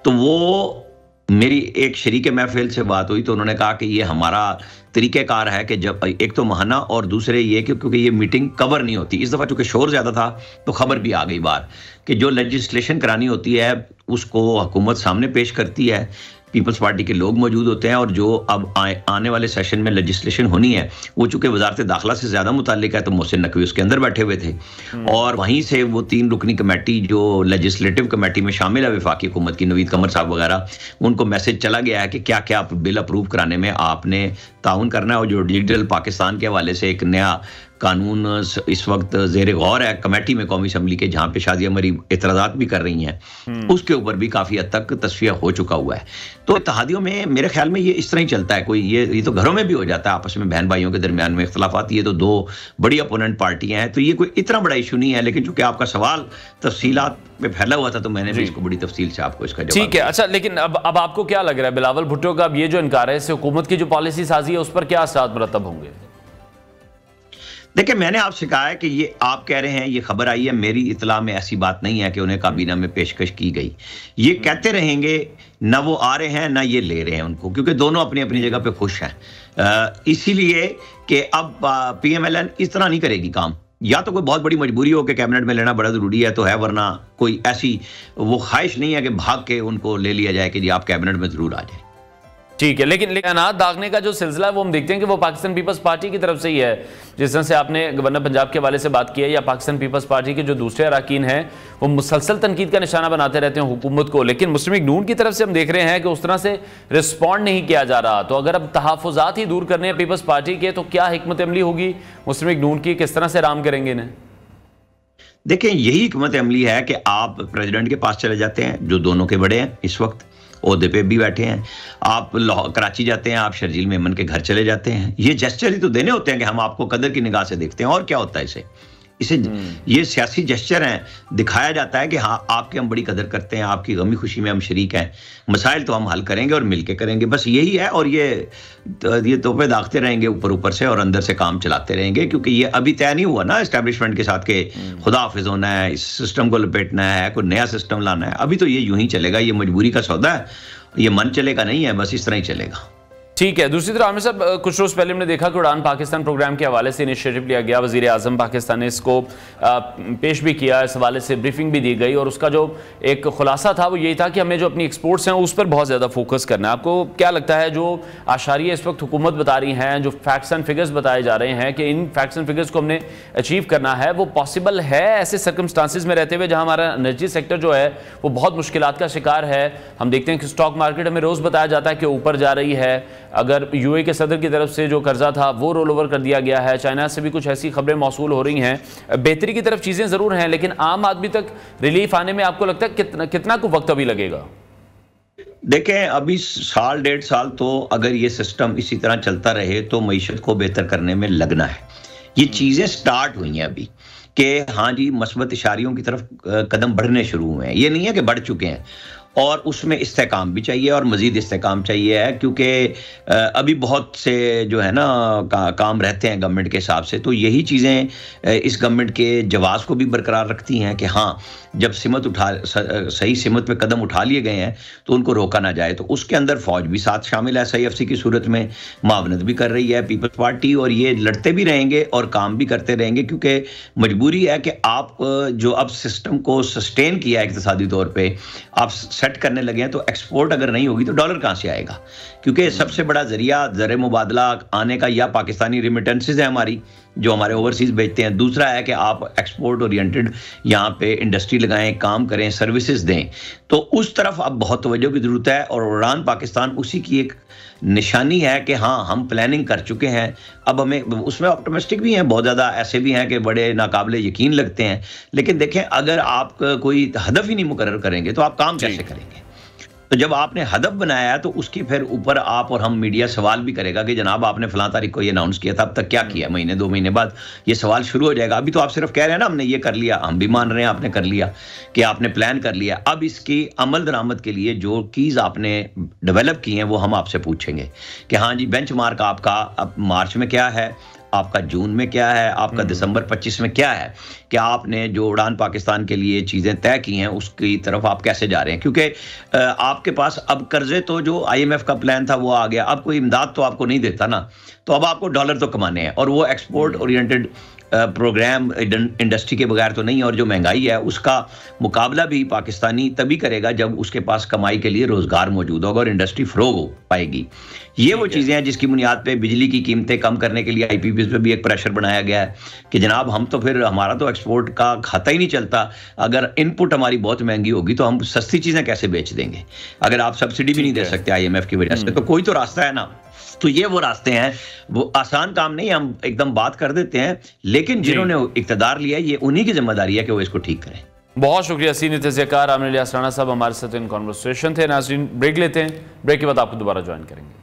तो वो मेरी एक शरीक महफिल से बात हुई तो उन्होंने कहा कि ये हमारा तरीक़ेकार है कि जब एक तो महाना और दूसरे ये कि क्योंकि ये मीटिंग कवर नहीं होती, इस दफ़ा चूंकि शोर ज़्यादा था तो खबर भी आ गई बाहर कि जो लेजिस्लेशन करानी होती है उसको हुकूमत सामने पेश करती है, पीपल्स पार्टी के लोग मौजूद होते हैं, और जो अब आने वाले सेशन में लेजिस्लेशन होनी है वो चूंकि वजारत दाखिला से ज़्यादा मुताल्लिक है तो मोहसिन नकवी उसके अंदर बैठे हुए थे, और वहीं से वो 3 रुकनी कमेटी जो लेजिस्लेटिव कमेटी में शामिल है वफाकी हुकूमत की, नवीद कमर साहब वगैरह, उनको मैसेज चला गया है कि क्या क्या बिल अप्रूव कराने में आपने ताउन करना है। और जो डिजिटल पाकिस्तान के हवाले से एक नया कानून इस वक्त ज़ेर गौर है कमेटी में कौमी असम्बली के, जहाँ पे शादिया मरीम एतराज़ात भी कर रही हैं, उसके ऊपर भी काफ़ी हद तक तस्फिया हो चुका हुआ है। तो इत्तेहादियों में मेरे ख्याल में ये इस तरह ही चलता है, कोई ये तो घरों में भी हो जाता है, आपस में बहन भाइयों के दरमियान में इख्तलाफात, ये तो 2 बड़ी अपोनेंट पार्टियां हैं, तो ये कोई इतना बड़ा इशू नहीं है। लेकिन चूंकि आपका सवाल तफसीलात में फैला हुआ था तो मैंने भी इसको बड़ी तफसील से आपको इसका जवाब ठीक है। अच्छा, लेकिन अब आपको क्या लग रहा है बिलावल भुट्टो का अब ये जो इनकार है इससे हुकूमत की जो पॉलिसी साजी है उस पर क्या असरात मुरतब होंगे? देखिए, मैंने आपसे कहा है कि ये आप कह रहे हैं ये खबर आई है, मेरी इतला में ऐसी बात नहीं है कि उन्हें काबीना में पेशकश की गई। ये कहते रहेंगे, ना वो आ रहे हैं ना ये ले रहे हैं उनको, क्योंकि दोनों अपनी अपनी जगह पे खुश हैं। इसीलिए कि अब PMLN इस तरह नहीं करेगी काम, या तो कोई बहुत बड़ी मजबूरी हो कि कैबिनेट में लेना बड़ा ज़रूरी है तो है, वरना कोई ऐसी वो ख्वाहिश नहीं है कि भाग के उनको ले लिया जाए कि जी आप कैबिनेट में ज़रूर आ जाए। ठीक है, लेकिन अनाज दागने का जो सिलसिला है वो हम देखते हैं कि वो पाकिस्तान पीपल्स पार्टी की तरफ से ही है। जिस तरह से आपने गवर्नर पंजाब के हवाले से बात की है, या पाकिस्तान पीपल्स पार्टी के जो दूसरे अरकान हैं वो मुसलसल तनकीद का निशाना बनाते रहते हैं हुकूमत को, लेकिन मुस्लिम लीग नून की तरफ से हम देख रहे हैं कि उस तरह से रिस्पॉन्ड नहीं किया जा रहा। तो अगर अब तहफ़्फ़ुज़ात ही दूर करने हैं पीपल्स पार्टी के तो क्या हिकमत अमली होगी मुस्लिम लीग नून की, किस तरह से राम करेंगे इन्हें? देखें, यही हिकमत अमली है कि आप प्रेसिडेंट के पास चले जाते हैं जो दोनों के बड़े हैं, इस वक्त ओहदे पे भी बैठे हैं, आप कराची जाते हैं, आप शर्जील मेमन के घर चले जाते हैं। ये जेस्चर ही तो देने होते हैं कि हम आपको कदर की निगाह से देखते हैं, और क्या होता है इसे ये सियासी जेस्चर हैं, दिखाया जाता है कि हाँ आपकी हम बड़ी कदर करते हैं, आपकी गमी खुशी में हम शरीक हैं, मसाइल तो हम हल करेंगे और मिलके करेंगे, बस यही है। और ये तोहफे दागते रहेंगे ऊपर ऊपर से और अंदर से काम चलाते रहेंगे, क्योंकि ये अभी तय नहीं हुआ ना एस्टेब्लिशमेंट के साथ के खुदा हाफिज होना है, इस सिस्टम को लपेटना है, कोई नया सिस्टम लाना है। अभी तो ये यूं ही चलेगा, ये मजबूरी का सौदा है, ये मन चलेगा नहीं है, बस इस तरह ही चलेगा। ठीक है। दूसरी तरफ आमिर साहब, कुछ रोज़ पहले हमने देखा कि उड़ान पाकिस्तान प्रोग्राम के हवाले से इनिशिएटिव लिया गया, वज़ीर आज़म पाकिस्तान ने इसको पेश भी किया, इस हवाले से ब्रीफिंग भी दी गई, और उसका जो एक खुलासा था वो यही था कि हमें जो अपनी एक्सपोर्ट्स हैं उस पर बहुत ज़्यादा फोकस करना है। आपको क्या लगता है जो आशारिया इस वक्त हुकूमत बता रही हैं, जो फैक्ट्स एंड फिगर्स बताए जा रहे हैं कि इन फैक्ट्स एंड फिगर्स को हमने अचीव करना है, वो पॉसिबल है ऐसे सर्कमस्टांसिस में रहते हुए जहाँ हमारा एनर्जी सेक्टर जो है वो बहुत मुश्किलात का शिकार है? हम देखते हैं कि स्टॉक मार्केट हमें रोज़ बताया जाता है कि ऊपर जा रही है, अगर यूए के सदर की तरफ से जो कर्जा था वो रोल ओवर कर दिया गया है, चाइना से भी कुछ ऐसी खबरें मौसूल हो रही हैं, बेहतरी की तरफ चीज़ें ज़रूर हैं, लेकिन आम आदमी तक रिलीफ आने में आपको लगता है कितना को वक्त अभी लगेगा? देखें, अभी 1.5 साल तो अगर ये सिस्टम इसी तरह चलता रहे तो मईशत को बेहतर करने में लगना है। ये चीज़ें स्टार्ट हुई हैं अभी कि हाँ जी मस्बत इशारियों की तरफ कदम बढ़ने शुरू हुए हैं, ये नहीं है कि बढ़ चुके हैं, और उसमें इस्तेकाम भी चाहिए और मज़ीद इस्तेकाम चाहिए है, क्योंकि अभी बहुत से जो है ना काम रहते हैं गवर्नमेंट के हिसाब से। तो यही चीज़ें इस गवर्नमेंट के जवाब को भी बरकरार रखती हैं कि हाँ जब सही सिमत पे कदम उठा लिए गए हैं तो उनको रोका ना जाए। तो उसके अंदर फ़ौज भी साथ शामिल है, SIFC की सूरत में मावनत भी कर रही है पीपल्स पार्टी, और ये लड़ते भी रहेंगे और काम भी करते रहेंगे, क्योंकि मजबूरी है कि आप जो अब सिस्टम को सस्टेन किया है इक़्तिसादी तौर पर, आप सेट करने लगे हैं, तो एक्सपोर्ट अगर नहीं होगी तो डॉलर कहाँ से आएगा? क्योंकि सबसे बड़ा जरिया ज़र मुबादला आने का या पाकिस्तानी रिमिटेंसेस है हमारी जो हमारे ओवरसीज़ बेचते हैं, दूसरा है कि आप एक्सपोर्ट ओरिएंटेड यहाँ पे इंडस्ट्री लगाएं, काम करें, सर्विसेज दें। तो उस तरफ अब बहुत तवज्जो की ज़रूरत है, और उड़ान पाकिस्तान उसी की एक निशानी है कि हाँ हम प्लानिंग कर चुके हैं। अब हमें उसमें ऑप्टिमिस्टिक भी हैं, बहुत ज़्यादा ऐसे भी हैं कि बड़े नाकाबिले यकीन लगते हैं, लेकिन देखें अगर आप कोई हदफ ही नहीं मुकर्रर करेंगे तो आप काम कैसे करेंगे? तो जब आपने हदफ बनाया है तो उसकी फिर ऊपर आप और हम मीडिया सवाल भी करेगा कि जनाब आपने फलां तारीख को ये अनाउंस किया था, अब तक क्या किया? महीने 2 महीने बाद ये सवाल शुरू हो जाएगा। अभी तो आप सिर्फ कह रहे हैं ना हमने ये कर लिया, हम भी मान रहे हैं आपने कर लिया, कि आपने प्लान कर लिया। अब इसकी अमल दरामद के लिए जो कीज आपने डेवलप की हैं वो हम आपसे पूछेंगे कि हाँ जी बेंचमार्क आपका अब मार्च में क्या है, आपका जून में क्या है, आपका दिसंबर 25 में क्या है, कि आपने जो उड़ान पाकिस्तान के लिए चीज़ें तय की हैं उसकी तरफ आप कैसे जा रहे हैं? क्योंकि आपके पास अब कर्जे तो जो IMF का प्लान था वो आ गया, अब कोई इमदाद तो आपको नहीं देता ना, तो अब आपको डॉलर तो कमाने हैं, और वो एक्सपोर्ट ओरिएंटेड प्रोग्राम इंडस्ट्री के बगैर तो नहीं, और जो महंगाई है उसका मुकाबला भी पाकिस्तानी तभी करेगा जब उसके पास कमाई के लिए रोजगार मौजूद होगा और इंडस्ट्री फरोग हो पाएगी। ये वो चीज़ें हैं जिसकी बुनियाद पे बिजली की कीमतें कम करने के लिए IPPs पे भी एक प्रेशर बनाया गया है कि जनाब हम तो फिर हमारा तो एक्सपोर्ट का खाता ही नहीं चलता, अगर इनपुट हमारी बहुत महंगी होगी तो हम सस्ती चीज़ें कैसे बेच देंगे, अगर आप सब्सिडी भी नहीं दे सकते IMF की वजह से, तो कोई तो रास्ता है ना। तो ये वो रास्ते हैं, वो आसान काम नहीं, हम एकदम बात कर देते हैं, लेकिन जिन्होंने इक़्तिदार लिया ये उन्हीं की जिम्मेदारी है कि वो इसको ठीक करें। बहुत शुक्रिया सीनियर तज़कियाकार आमिर इलियास राणा साहब, हमारे साथ इन कॉन्वर्सेशन थे। नाज़रीन ब्रेक लेते हैं, ब्रेक के बाद आपको दोबारा ज्वाइन करेंगे।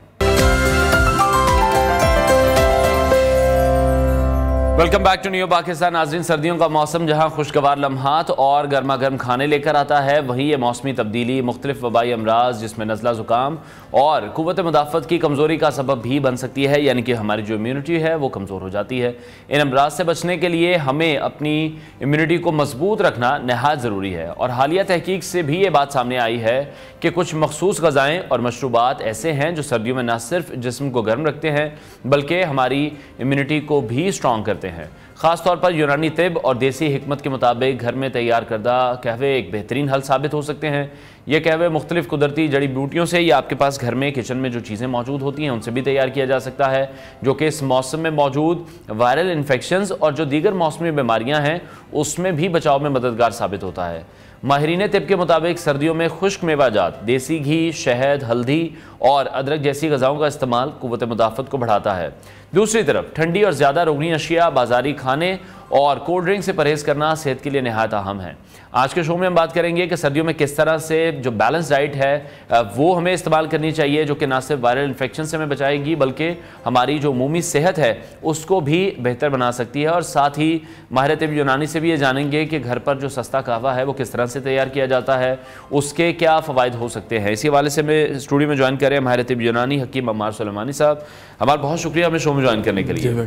Welcome back to new Pakistan. नाज़रीन सर्दियों का मौसम जहां खुशगवार लम्हात और गर्मा गर्म खाने लेकर आता है, वहीं ये मौसमी तब्दीली मुख्तलिफ वबाई अमराज जिसमें नज़ला ज़ुकाम और क़ुव्वत मुदाफ़त की कमज़ोरी का सबब भी बन सकती है, यानी कि हमारी जो इम्यूनिटी है वो कमज़ोर हो जाती है। इन अमराज से बचने के लिए हमें अपनी इम्यूनिटी को मजबूत रखना नहायत ज़रूरी है, और हालिया तहकीक से भी ये बात सामने आई है कि कुछ मखसूस ग़ज़ाएँ और मशरूबात ऐसे हैं जो सर्दियों में न सिर्फ जिस्म को गर्म रखते हैं बल्कि हमारी इम्यूनिटी को भी स्ट्रॉन्ग करते हैं। ख़ास तौर पर यूनानी तिब और देसी हिकमत के मुताबिक घर में तैयार करदा कहवे एक बेहतरीन हल साबित हो सकते हैं। ये कहवे मुख्तलिफ कुदरती जड़ी बूटियों से या आपके पास घर में किचन में जो चीज़ें मौजूद होती हैं उनसे भी तैयार किया जा सकता है, जो कि इस मौसम में मौजूद वायरल इन्फेक्शंस और जो दीगर मौसमी बीमारियाँ हैं उसमें भी बचाव में मददगार साबित होता है। माहिरीन तिब के मुताबिक सर्दियों में खुश्क मेवाजात, देसी घी, शहद, हल्दी और अदरक जैसी ग़िज़ाओं का इस्तेमाल क़ुव्वत मुदाफ़त को बढ़ाता है। दूसरी तरफ ठंडी और ज़्यादा रोगनी अशिया, बाज़ारी खाने और कोल्ड ड्रिंक से परहेज़ करना सेहत के लिए नहायत अहम है। आज के शो में हम बात करेंगे कि सर्दियों में किस तरह से जो बैलेंस डाइट है वो हमें इस्तेमाल करनी चाहिए, जो कि ना सिर्फ वायरल इन्फेक्शन से हमें बचाएगी बल्कि हमारी जो उमूमी सेहत है उसको भी बेहतर बना सकती है। और साथ ही माहिर तिब यूनानी से भी ये जानेंगे कि घर पर जो सस्ता कहवा है वो किस तरह से तैयार किया जाता है, उसके क्या फ़वाइद हो सकते हैं। इसी हवाले से मैं स्टूडियो में ज्वाइन करें माहिर तिब यूनानी हकीम अम्मार सुलेमानी साहब। हमारा बहुत शुक्रिया हमें शो में ज्वाइन करने के लिए।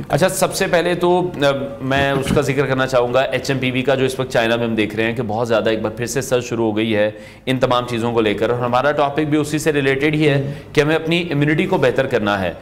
अच्छा, सबसे पहले तो मैं उसका जिक्र करना चाहूँगा HMPV का, जो इस वक्त चाइना में हम देख रहे हैं कि बहुत ज़्यादा एक बार फिर से सर्च शुरू हो गई है इन तमाम चीज़ों को लेकर, और हमारा टॉपिक भी उसी से रिलेटेड ही है कि हमें अपनी इम्यूनिटी को बेहतर करना है।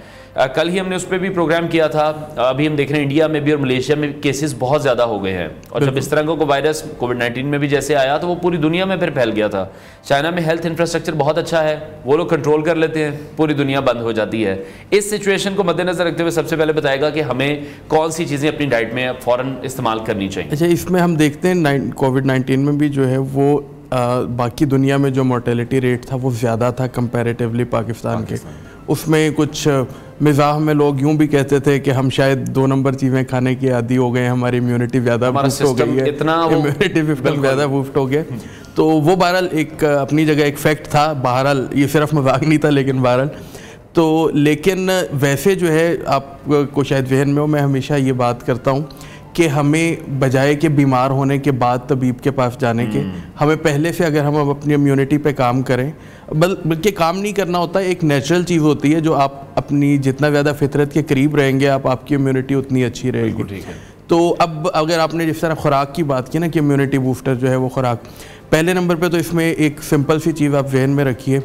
कल ही हमने उस पर भी प्रोग्राम किया था। अभी हम देख रहे हैं इंडिया में भी और मलेशिया में केसेस बहुत ज़्यादा हो गए हैं, और जब इस तरह का वायरस कोविड-19 में भी जैसे आया तो वो पूरी दुनिया में फिर फैल गया था। चाइना में हेल्थ इंफ्रास्ट्रक्चर बहुत अच्छा है, वो लोग कंट्रोल कर लेते हैं, पूरी दुनिया बंद हो जाती है। इस सिचुएशन को मद्देनजर रखते हुए सबसे पहले बताएगा कि हमें कौन सी चीज़ें अपनी डाइट में फ़ौरन इस्तेमाल करनी चाहिए। अच्छा, इसमें हम देखते हैं कोविड-19 में भी जो है वो बाकी दुनिया में जो मोर्टेलिटी रेट था वो ज़्यादा था कंपैरेटिवली पाकिस्तान के। उसमें कुछ मिजाह में लोग यूं भी कहते थे कि हम शायद 2 नंबर चीज़ें खाने के आदी हो गए, हमारी इम्यूनिटी ज़्यादा बूस्ट हो गई है, इम्यूनिटी सिस्टम ज़्यादा बूस्ट हो गया। तो वो बहरहाल एक अपनी जगह एक फैक्ट था, बहरहाल ये सिर्फ मजाक नहीं था, लेकिन बहरहाल तो लेकिन वैसे जो है आपको शायद जहन में हो, मैं हमेशा ये बात करता हूँ कि हमें बजाय के बीमार होने के बाद तबीब के पास जाने के, हमें पहले से अगर हम अपनी इम्यूनिटी पे काम करें, बल्कि काम नहीं करना होता है, एक नेचुरल चीज़ होती है जो आप अपनी जितना ज़्यादा फितरत के करीब रहेंगे आपकी इम्यूनिटी उतनी अच्छी रहेगी। तो अब अगर आपने जिस तरह खुराक की बात की ना कि इम्यूनिटी बूस्टर जो है वो खुराक, पहले नंबर पे तो इसमें एक सिंपल सी चीज़ आप जहन में रखिए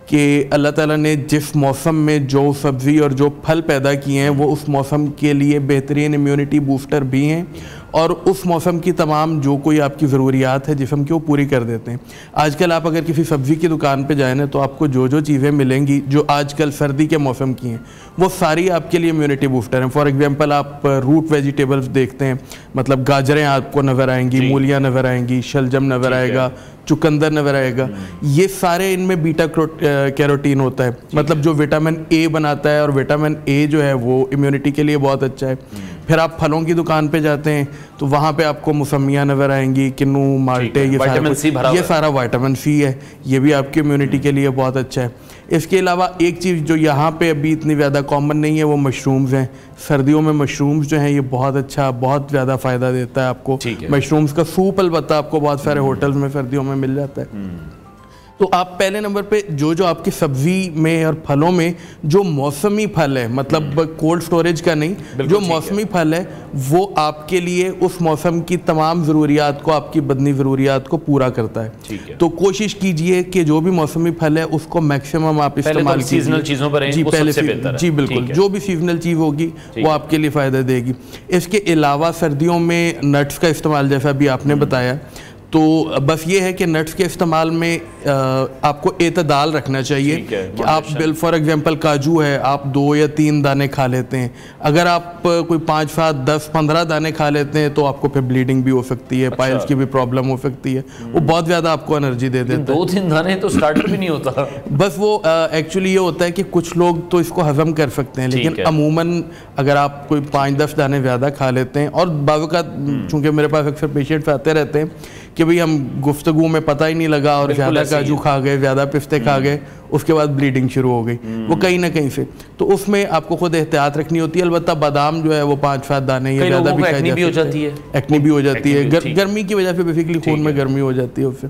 कि अल्लाह ताला ने जिस मौसम में जो सब्ज़ी और जो फल पैदा किए हैं वो उस मौसम के लिए बेहतरीन इम्यूनिटी बूस्टर भी हैं, और उस मौसम की तमाम जो कोई आपकी ज़रूरियात है जिस्म की वो पूरी कर देते हैं। आजकल आप अगर किसी सब्ज़ी की दुकान पे जाएँ ना तो आपको जो जो चीज़ें मिलेंगी जो आजकल सर्दी के मौसम की हैं वो सारी आपके लिए इम्यूनिटी बूस्टर हैं। फॉर एग्जांपल आप रूट वेजिटेबल्स देखते हैं, मतलब गाजरें आपको नज़र आएंगी, मूलियाँ नज़र आएंगी, शलजम नज़र आएगा, चुकंदर नज़र आएगा, ये सारे इनमें बीटा कैरोटीन होता है, मतलब जो विटामिन ए बनाता है, और विटामिन ए जो है वो इम्यूनिटी के लिए बहुत अच्छा है। फिर आप फलों की दुकान पे जाते हैं तो वहाँ पे आपको मौसमियाँ नज़र आएंगी, किन्नू, माल्टे, ये सारा विटामिन सी है, ये भी आपकी इम्यूनिटी के लिए बहुत अच्छा है। इसके अलावा एक चीज़ जो यहाँ पे अभी इतनी ज़्यादा कॉमन नहीं है वो मशरूम्स हैं। सर्दियों में मशरूम्स जो हैं ये बहुत अच्छा, बहुत ज़्यादा फ़ायदा देता है आपको। मशरूम्स का सूप अलबत्ता आपको बहुत सारे होटल्स में सर्दियों में मिल जाता है। तो आप पहले नंबर पे जो आपकी सब्जी में और फलों में जो मौसमी फल है, मतलब कोल्ड स्टोरेज का नहीं, जो मौसमी फल है वो आपके लिए उस मौसम की तमाम ज़रूरियात को, आपकी बदनी ज़रूरियात को पूरा करता है। तो कोशिश कीजिए कि जो भी मौसमी फल है उसको मैक्सिमम आप इस्तेमाल कीजिए। सीजनल चीज़ों पर जी पहले जी बिल्कुल, जो भी सीजनल चीज़ होगी वो आपके लिए फ़ायदा देगी। इसके अलावा सर्दियों में नट्स का इस्तेमाल, जैसा भी आपने बताया, तो बस ये है कि नट्स के इस्तेमाल में आपको एतदाल रखना चाहिए कि आप फॉर एग्जांपल काजू है, आप 2 या 3 दाने खा लेते हैं। अगर आप कोई 5, 7, 10, 15 दाने खा लेते हैं तो आपको फिर ब्लीडिंग भी हो सकती है, पाइल्स की भी प्रॉब्लम हो सकती है, वो बहुत ज़्यादा आपको एनर्जी दे देता है। 2-3 दाने तो स्टार्टर भी नहीं होता। बस वो एक्चुअली ये होता है कि कुछ लोग तो इसको हजम कर सकते हैं, लेकिन अमूमन अगर आप कोई 5-10 दाने ज़्यादा खा लेते हैं, और बावकात चूँकि मेरे पास अक्सर पेशेंट्स आते रहते हैं कि भाई हम गुफ्तगू में पता ही नहीं लगा और ज़्यादा काजू खा गए, ज़्यादा पिस्ते खा गए, उसके बाद ब्लीडिंग शुरू हो गई, वो कहीं ना कहीं से, तो उसमें आपको खुद एहतियात रखनी होती है। अलबत्ता बादाम जो है वो 5-7 दाने या ज़्यादा भी खाए भी हो जाती है, एक्नी भी हो जाती है, गर्मी की वजह से बेसिकली खून में गर्मी हो जाती है उससे।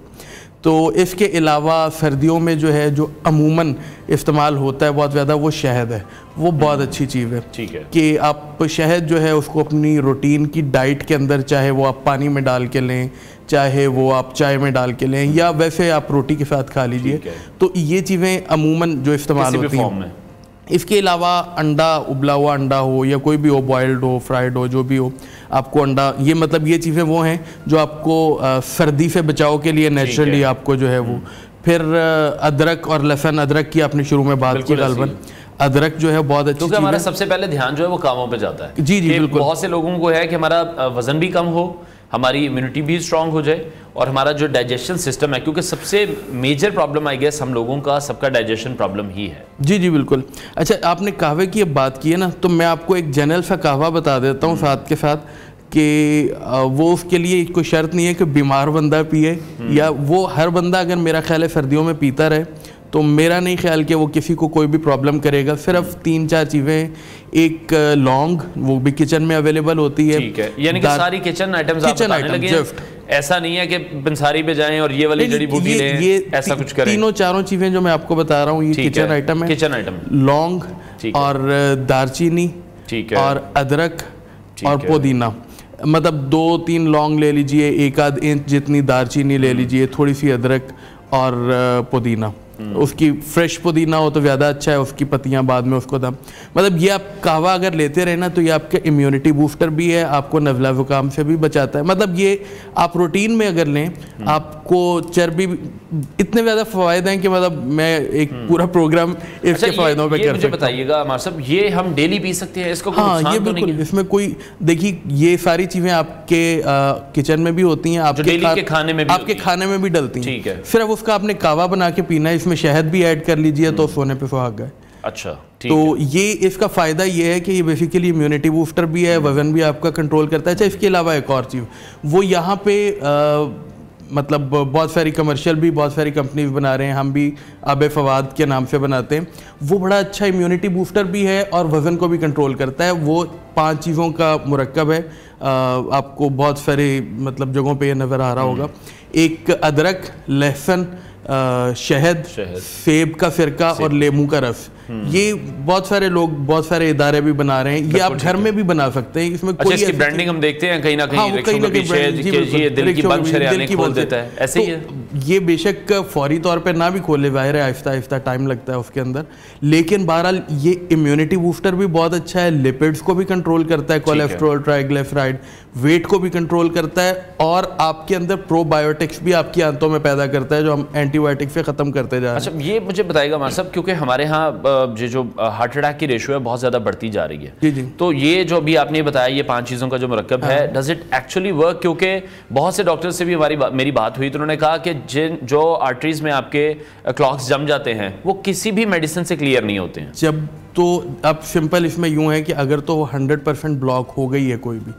तो इसके अलावा सर्दियों में जो है जो अमूमन इस्तेमाल होता है बहुत ज़्यादा वो शहद है, वो बहुत अच्छी चीज़ है। ठीक है कि आप शहद जो है उसको अपनी रूटीन की डाइट के अंदर, चाहे वो आप पानी में डाल के लें, चाहे वो आप चाय में डाल के लें, या वैसे आप रोटी के साथ खा लीजिए, तो ये चीज़ें अमूमन जो इस्तेमाल होती हैं। इसके अलावा अंडा, उबला हुआ अंडा हो या कोई भी हो, बॉयल्ड हो, फ्राइड हो, जो भी हो, आपको अंडा, ये मतलब ये चीज़ें वो हैं जो आपको सर्दी से बचाव के लिए नेचुरली आपको जो है वो। फिर अदरक और लहसुन, अदरक की आपने शुरू में बात की गालबन, अदरक जो है बहुत अच्छी चीज़ है। हमारा सबसे पहले ध्यान जो है वो कामों पे जाता है। जी बिल्कुल। बहुत से लोगों को है कि हमारा वजन भी कम हो, हमारी इम्यूनिटी भी स्ट्रांग हो जाए, और हमारा जो डाइजेशन सिस्टम है, क्योंकि सबसे मेजर प्रॉब्लम आई गेस हम लोगों का सबका डाइजेशन प्रॉब्लम ही है। जी बिल्कुल। अच्छा, आपने कहवे की अब बात की है ना, तो मैं आपको एक जनरल सा कहवा बता देता हूँ साथ के साथ, कि वो उसके लिए कोई शर्त नहीं है कि बीमार बंदा पिए, या वो हर बंदा अगर मेरा ख्याल है सर्दियों में पीता रहे, तो मेरा नहीं ख्याल कि वो किसी को कोई भी प्रॉब्लम करेगा। सिर्फ 3-4 चीज़ें, एक लौंग, वो भी किचन में अवेलेबल होती है। ठीक है, यानी कि सारी किचन आइटम्स आप बताने लगे हैं। ऐसा नहीं है कि पंसारी पे जाएं और ये वाली जड़ी बूटी लें, ये ऐसा कुछ करें। 3-4 चीज़ें जो मैं आपको बता रहा हूँ ये किचन आइटम है। किचन आइटम, लौंग और दालचीनी, ठीक है, और अदरक और पुदीना, मतलब 2-3 लौंग ले लीजिए, 1-आध इंच जितनी दालचीनी ले लीजिए, थोड़ी सी अदरक और पुदीना, उसकी फ्रेश पुदीना हो तो ज़्यादा अच्छा है, उसकी पत्तियां बाद में उसको दम, मतलब ये आप कहवा अगर लेते रहे ना तो ये आपके इम्यूनिटी बूस्टर भी है, आपको नज़ला ज़ुकाम से भी बचाता है। मतलब ये आप रूटीन में अगर लें, आपको चर्बी, इतने ज़्यादा फ़वायद हैं कि मतलब मैं एक पूरा प्रोग्राम इसके फ़ायदों पे कर सकता हूं। बताइएगा अमर साहब, ये हम डेली पी सकते हैं इसको? हाँ, ये बिल्कुल, इसमें कोई, देखिए ये सारी चीज़ें आपके किचन में भी होती हैं, आपके खाने में भी डलती हैं, सिर्फ उसका आपने कहवा बना के पीना है, इसमें शहद भी ऐड कर लीजिए तो सोने पे सुहागा है। अच्छा, तो ये इसका फ़ायदा ये है कि ये बेसिकली इम्यूनिटी बूस्टर भी है, वज़न भी आपका कंट्रोल करता है। अच्छा, इसके अलावा एक और चीज़, वो यहाँ पे मतलब बहुत सारी कमर्शियल भी बहुत सारी कंपनीज बना रहे हैं, हम भी आबे फवाद के नाम से बनाते हैं, वो बड़ा अच्छा इम्यूनिटी बूस्टर भी है और वज़न को भी कंट्रोल करता है। वो 5 चीज़ों का मुरक्कब है, आपको बहुत सारे मतलब जगहों पे ये नज़र आ रहा होगा। एक अदरक, लहसुन, शहद, सेब का सिरका और लेमू का रस, ये बहुत सारे लोग, बहुत सारे इदारे भी बना रहे हैं, ये आप घर में भी बना सकते हैं। इसमें कोई इसकी ब्रांडिंग हम देखते हैं कहीं ना कहीं, रिक्शों के पीछे ये दिल की बंद शरियाने खोल देता है, ऐसे ही है। ये बेशक फौरी तौर पे ना भी खोले, जाहिर है आहिस्ता आहिस्ता टाइम लगता है उसके अंदर, लेकिन बहरहाल ये इम्यूनिटी बूस्टर भी बहुत अच्छा है, लिपिड्स को भी कंट्रोल करता है, कोलेस्ट्रॉल, ट्राइग्लिसराइड, वेट को भी कंट्रोल करता है, और आपके अंदर प्रोबायोटिक्स भी आपकी आंतों में पैदा करता है, जो हम एंटीबायोटिक से ख़त्म करते जा रहे हैं। अच्छा, ये मुझे बताइएगा हमारे साहब, क्योंकि हमारे यहाँ जो हार्ट अटैक की रेशियो है बहुत ज़्यादा बढ़ती जा रही है, जी जी, तो ये जो अभी आपने बताया, ये 5 चीज़ों का जो मुरक्कब है, डज इट एक्चुअली वर्क? क्योंकि बहुत से डॉक्टर से भी मेरी बात हुई, तो उन्होंने कहा कि जो आर्टरीज में आपके क्लॉट्स जम जाते हैं वो किसी भी मेडिसिन से क्लियर नहीं होते हैं। जब तो अब सिंपल इसमें यूं है कि अगर तो 100% ब्लॉक हो गई है कोई भी,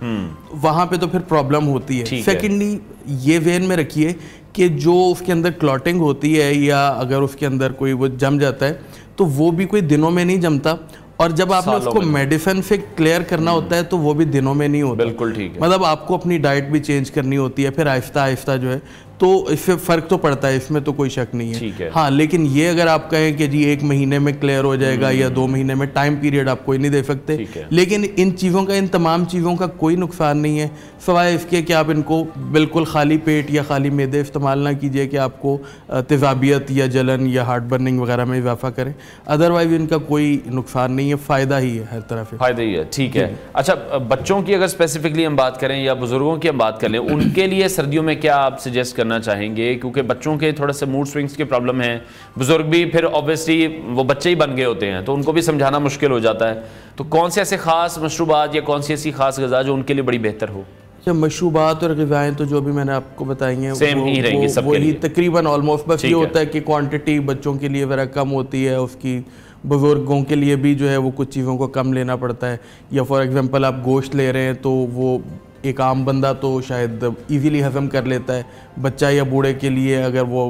वहाँ पे तो फिर प्रॉब्लम होती है। सेकेंडली ये ज़हन में रखिए कि जो उसके अंदर क्लॉटिंग होती है या अगर उसके अंदर कोई वो जम जाता है तो वो भी कोई दिनों में नहीं जमता, और जब आपने उसको मेडिसिन से क्लियर करना होता है तो वो भी दिनों में नहीं होता। बिल्कुल ठीक है। मतलब आपको अपनी डाइट भी चेंज करनी होती है, फिर आहिस्ता आहिस्ता जो है, तो इससे फ़र्क तो पड़ता है, इसमें तो कोई शक नहीं है। हाँ, लेकिन ये अगर आप कहें कि जी 1 महीने में क्लियर हो जाएगा या 2 महीने में, टाइम पीरियड आप कोई नहीं दे सकते, लेकिन इन चीज़ों का, इन तमाम चीज़ों का कोई नुकसान नहीं है, सिवाय इसके कि आप इनको बिल्कुल खाली पेट या खाली मैदे इस्तेमाल ना कीजिए कि आपको तेज़ाबियत या जलन या हार्ट बर्निंग वगैरह में इजाफा करें। अदरवाइज इनका कोई नुकसान नहीं है, फ़ायदा ही है, हर तरह से फ़ायदा ही है। ठीक है। अच्छा, बच्चों की अगर स्पेसिफिकली हम बात करें या बुजुर्गों की हम बात करें, उनके लिए सर्दियों में क्या आप सजेस्ट करना चाहेंगे? क्योंकि बच्चों के थोड़ा से मूड स्विंग्स की प्रॉब्लम है, बुजुर्ग भी फिर ऑब्वियसली वो बच्चे ही बन गए होते हैं, तो उनको भी समझाना मुश्किल हो जाता है। तो कौन से ऐसे खास मशरूबात या कौन सी ऐसी खास ग़िज़ा जो उनके लिए बड़ी बेहतर हो? मशरूबात और ग़िज़ाएँ तो जो भी मैंने आपको बताई हैं सेम ही रहेंगी सबके लिए, तकरीबन ऑलमोस्ट। बस ये होता है कि क्वांटिटी बच्चों के लिए ज़रा कम होती है उसकी, बुज़ुर्गों के लिए भी जो है वो कुछ चीज़ों को कम लेना पड़ता है। या फॉर एग्जांपल आप गोश्त ले रहे हैं तो वो एक आम बंदा तो शायद इजीली हज़म कर लेता है, बच्चा या बूढ़े के लिए अगर वो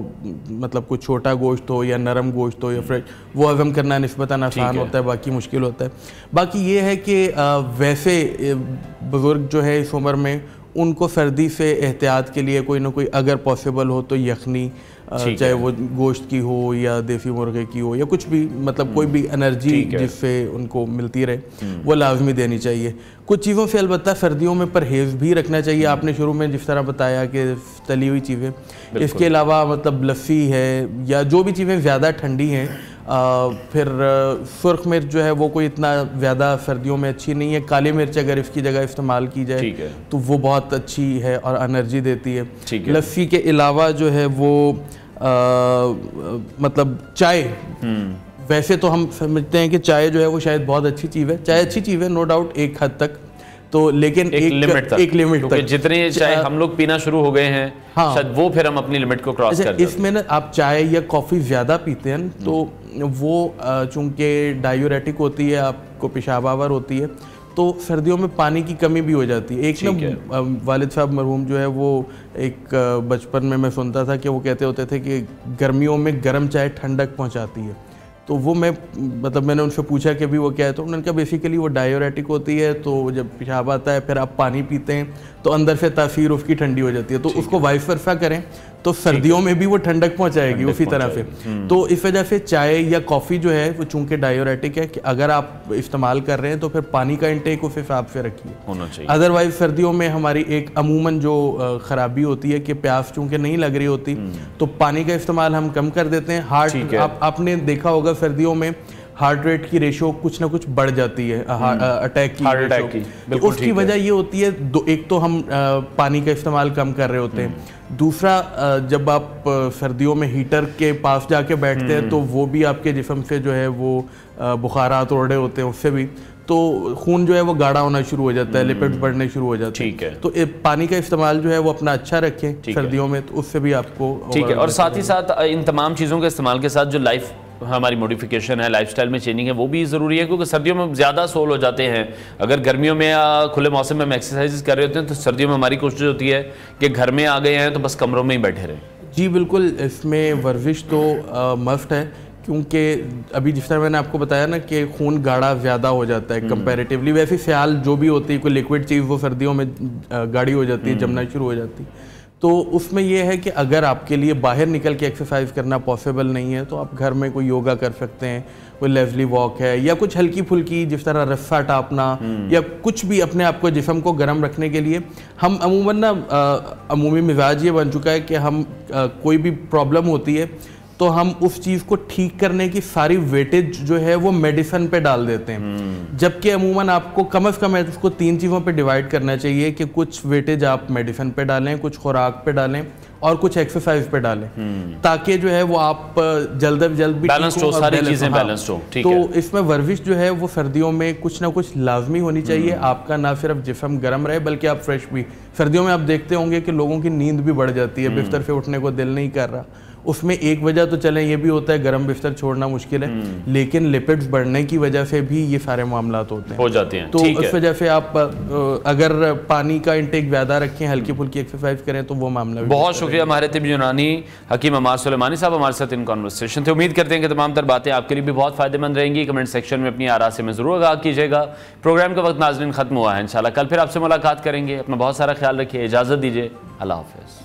मतलब कुछ छोटा गोश्त हो या नरम गोश्त हो या फ्रेश, वो हज़म करना निस्बतन आसान होता है, बाकी मुश्किल होता है। बाकी ये है कि वैसे बुज़ुर्ग जो है इस उम्र में, उनको सर्दी से एहतियात के लिए कोई ना कोई अगर पॉसिबल हो तो यखनी, चाहे वो गोश्त की हो या देसी मुर्गे की हो या कुछ भी, मतलब कोई भी एनर्जी जिससे उनको मिलती रहे, वो लाजमी देनी चाहिए। कुछ चीज़ों से अलबत्ता सर्दियों में परहेज़ भी रखना चाहिए। आपने शुरू में जिस तरह बताया कि तली हुई चीज़ें, इसके अलावा मतलब लस्सी है या जो भी चीज़ें ज़्यादा ठंडी हैं, फिर सुर्ख मिर्च जो है वो कोई इतना ज़्यादा सर्दियों में अच्छी नहीं है। काली मिर्च अगर इसकी जगह इस्तेमाल की जाए तो वो बहुत अच्छी है और एनर्जी देती है। लस्सी के अलावा जो है वो मतलब चाय, वैसे तो हम समझते हैं कि चाय जो है वो शायद बहुत अच्छी चीज़ है, चाय अच्छी चीज़ है नो डाउट एक हद तक, तो लेकिन एक लिमिट तक जितने चाय हम लोग पीना शुरू हो गए हैं, हाँ, शायद वो फिर हम अपनी लिमिट को क्रॉस कर जाते हैं। इसमें ना आप चाय या कॉफ़ी ज़्यादा पीते हैं तो वो चूँकि डायूरेटिक होती है, आपको पेशाब आवर होती है, तो सर्दियों में पानी की कमी भी हो जाती है। एक ना वालिद साहब मरहूम जो है वो एक बचपन में मैं सुनता था कि वो कहते होते थे कि गर्मियों में गर्म चाय ठंडक पहुंचाती है। तो वो मतलब मैंने उनसे पूछा कि भी वो क्या है, तो उन्होंने कहा बेसिकली वो डायूरेटिक होती है, तो जब पेशाब आता है फिर आप पानी पीते हैं तो अंदर से तासीर उसकी ठंडी हो जाती है, तो उसको वाइस वर्सा करें तो सर्दियों में भी वो ठंडक पहुंचाएगी उसी तरह से। तो इस वजह से चाय या कॉफ़ी जो है वो चूंकि डायूरेटिक है कि अगर आप इस्तेमाल कर रहे हैं तो फिर पानी का इंटेक उस हिसाब से रखिए, होना चाहिए। अदरवाइज सर्दियों में हमारी एक अमूमन जो ख़राबी होती है कि प्यास चूंकि नहीं लग रही होती तो पानी का इस्तेमाल हम कम कर देते हैं। हार्ट, आपने देखा होगा सर्दियों में हार्ट रेट की रेशो कुछ ना कुछ बढ़ जाती है, अटैक की रेशो। तो उसकी वजह ये होती है, एक तो हम पानी का इस्तेमाल कम कर रहे होते हैं, दूसरा जब आप सर्दियों में हीटर के पास जाके बैठते हैं तो वो भी आपके जिस्म से जो है वो बुखारात उड़ रहे होते हैं, उससे भी तो खून जो है वो गाढ़ा होना शुरू हो जाता है, लिपिड्स बढ़ने शुरू हो जाते हैं। ठीक है, तो पानी का इस्तेमाल जो है वो अपना अच्छा रखें सर्दियों में, तो उससे भी आपको ठीक है। और साथ ही साथ इन तमाम चीज़ों के इस्तेमाल के साथ जो लाइफ हमारी मॉडिफिकेशन है, लाइफस्टाइल में चेंजिंग है, वो भी ज़रूरी है, क्योंकि सर्दियों में ज़्यादा सोल हो जाते हैं। अगर गर्मियों में या खुले मौसम में हम एक्सरसाइज कर रहे होते हैं तो सर्दियों में हमारी कोशिश होती है कि घर में आ गए हैं तो बस कमरों में ही बैठे रहें। जी बिल्कुल, इसमें वर्जिश तो मस्ट है, क्योंकि अभी जिस तरह मैंने आपको बताया ना कि खून गाढ़ा ज़्यादा हो जाता है कंपैरेटिवली। वैसे ख्याल जो भी होती है कोई लिक्विड चीज़ वो सर्दियों में गाढ़ी हो जाती है, जमना शुरू हो जाती है। तो उसमें यह है कि अगर आपके लिए बाहर निकल के एक्सरसाइज करना पॉसिबल नहीं है तो आप घर में कोई योगा कर सकते हैं, कोई लेज़ली वॉक है या कुछ हल्की फुल्की जिस तरह रस्सा टापना या कुछ भी अपने आप को जिस्म को गर्म रखने के लिए। हम अमूमन ना अमूमी मिजाज ये बन चुका है कि हम कोई भी प्रॉब्लम होती है तो हम उस चीज़ को ठीक करने की सारी वेटेज जो है वो मेडिसिन पे डाल देते हैं, जबकि अमूमन आपको कम से कम उसको 3 चीज़ों पे डिवाइड करना चाहिए कि कुछ वेटेज आप मेडिसिन पे डालें, कुछ खुराक पे डालें और कुछ एक्सरसाइज पे डालें, ताकि जो है वो आप जल्द से जल्द भी बैलेंस्ड हो, सारी चीज़ें बैलेंस्ड हो। तो इसमें वर्जिश जो है वो सर्दियों में कुछ ना कुछ लाजमी होनी चाहिए। आपका ना सिर्फ जिस्म गर्म रहे बल्कि आप फ्रेश भी। सर्दियों में आप देखते होंगे कि लोगों की नींद भी बढ़ जाती है, बिस्तर से उठने को दिल नहीं कर रहा, उसमें एक वजह तो चले ये भी होता है गर्म बिस्तर छोड़ना मुश्किल है, लेकिन लिपिड्स बढ़ने की वजह से भी ये सारे मामलात होते हैं, हो जाते हैं। तो उस वजह से आप अगर पानी का इंटेक ज़्यादा रखें, हल्की फुल्की एक्सरसाइज करें तो वो मामला। बहुत शुक्रिया हमारे तिब यूनानी हकीम अमार सुलेमानी साहब हमारे साथ इन कॉन्वर्सेशन थे। उम्मीद करते हैं कि तमाम तर बातें आपके लिए भी बहुत फायदेमंद रहेंगी। कमेंट सेक्शन में अपनी आरा से मैं ज़रूर आगाह कीजिएगा। प्रोग्राम का वक्त नाज़रीन ख़त्म हुआ है, इंशाल्लाह कल फिर आपसे मुलाकात करेंगे। अपना बहुत सारा ख्याल रखिए, इजाज़त दीजिए, अल्लाह हाफ़िज़।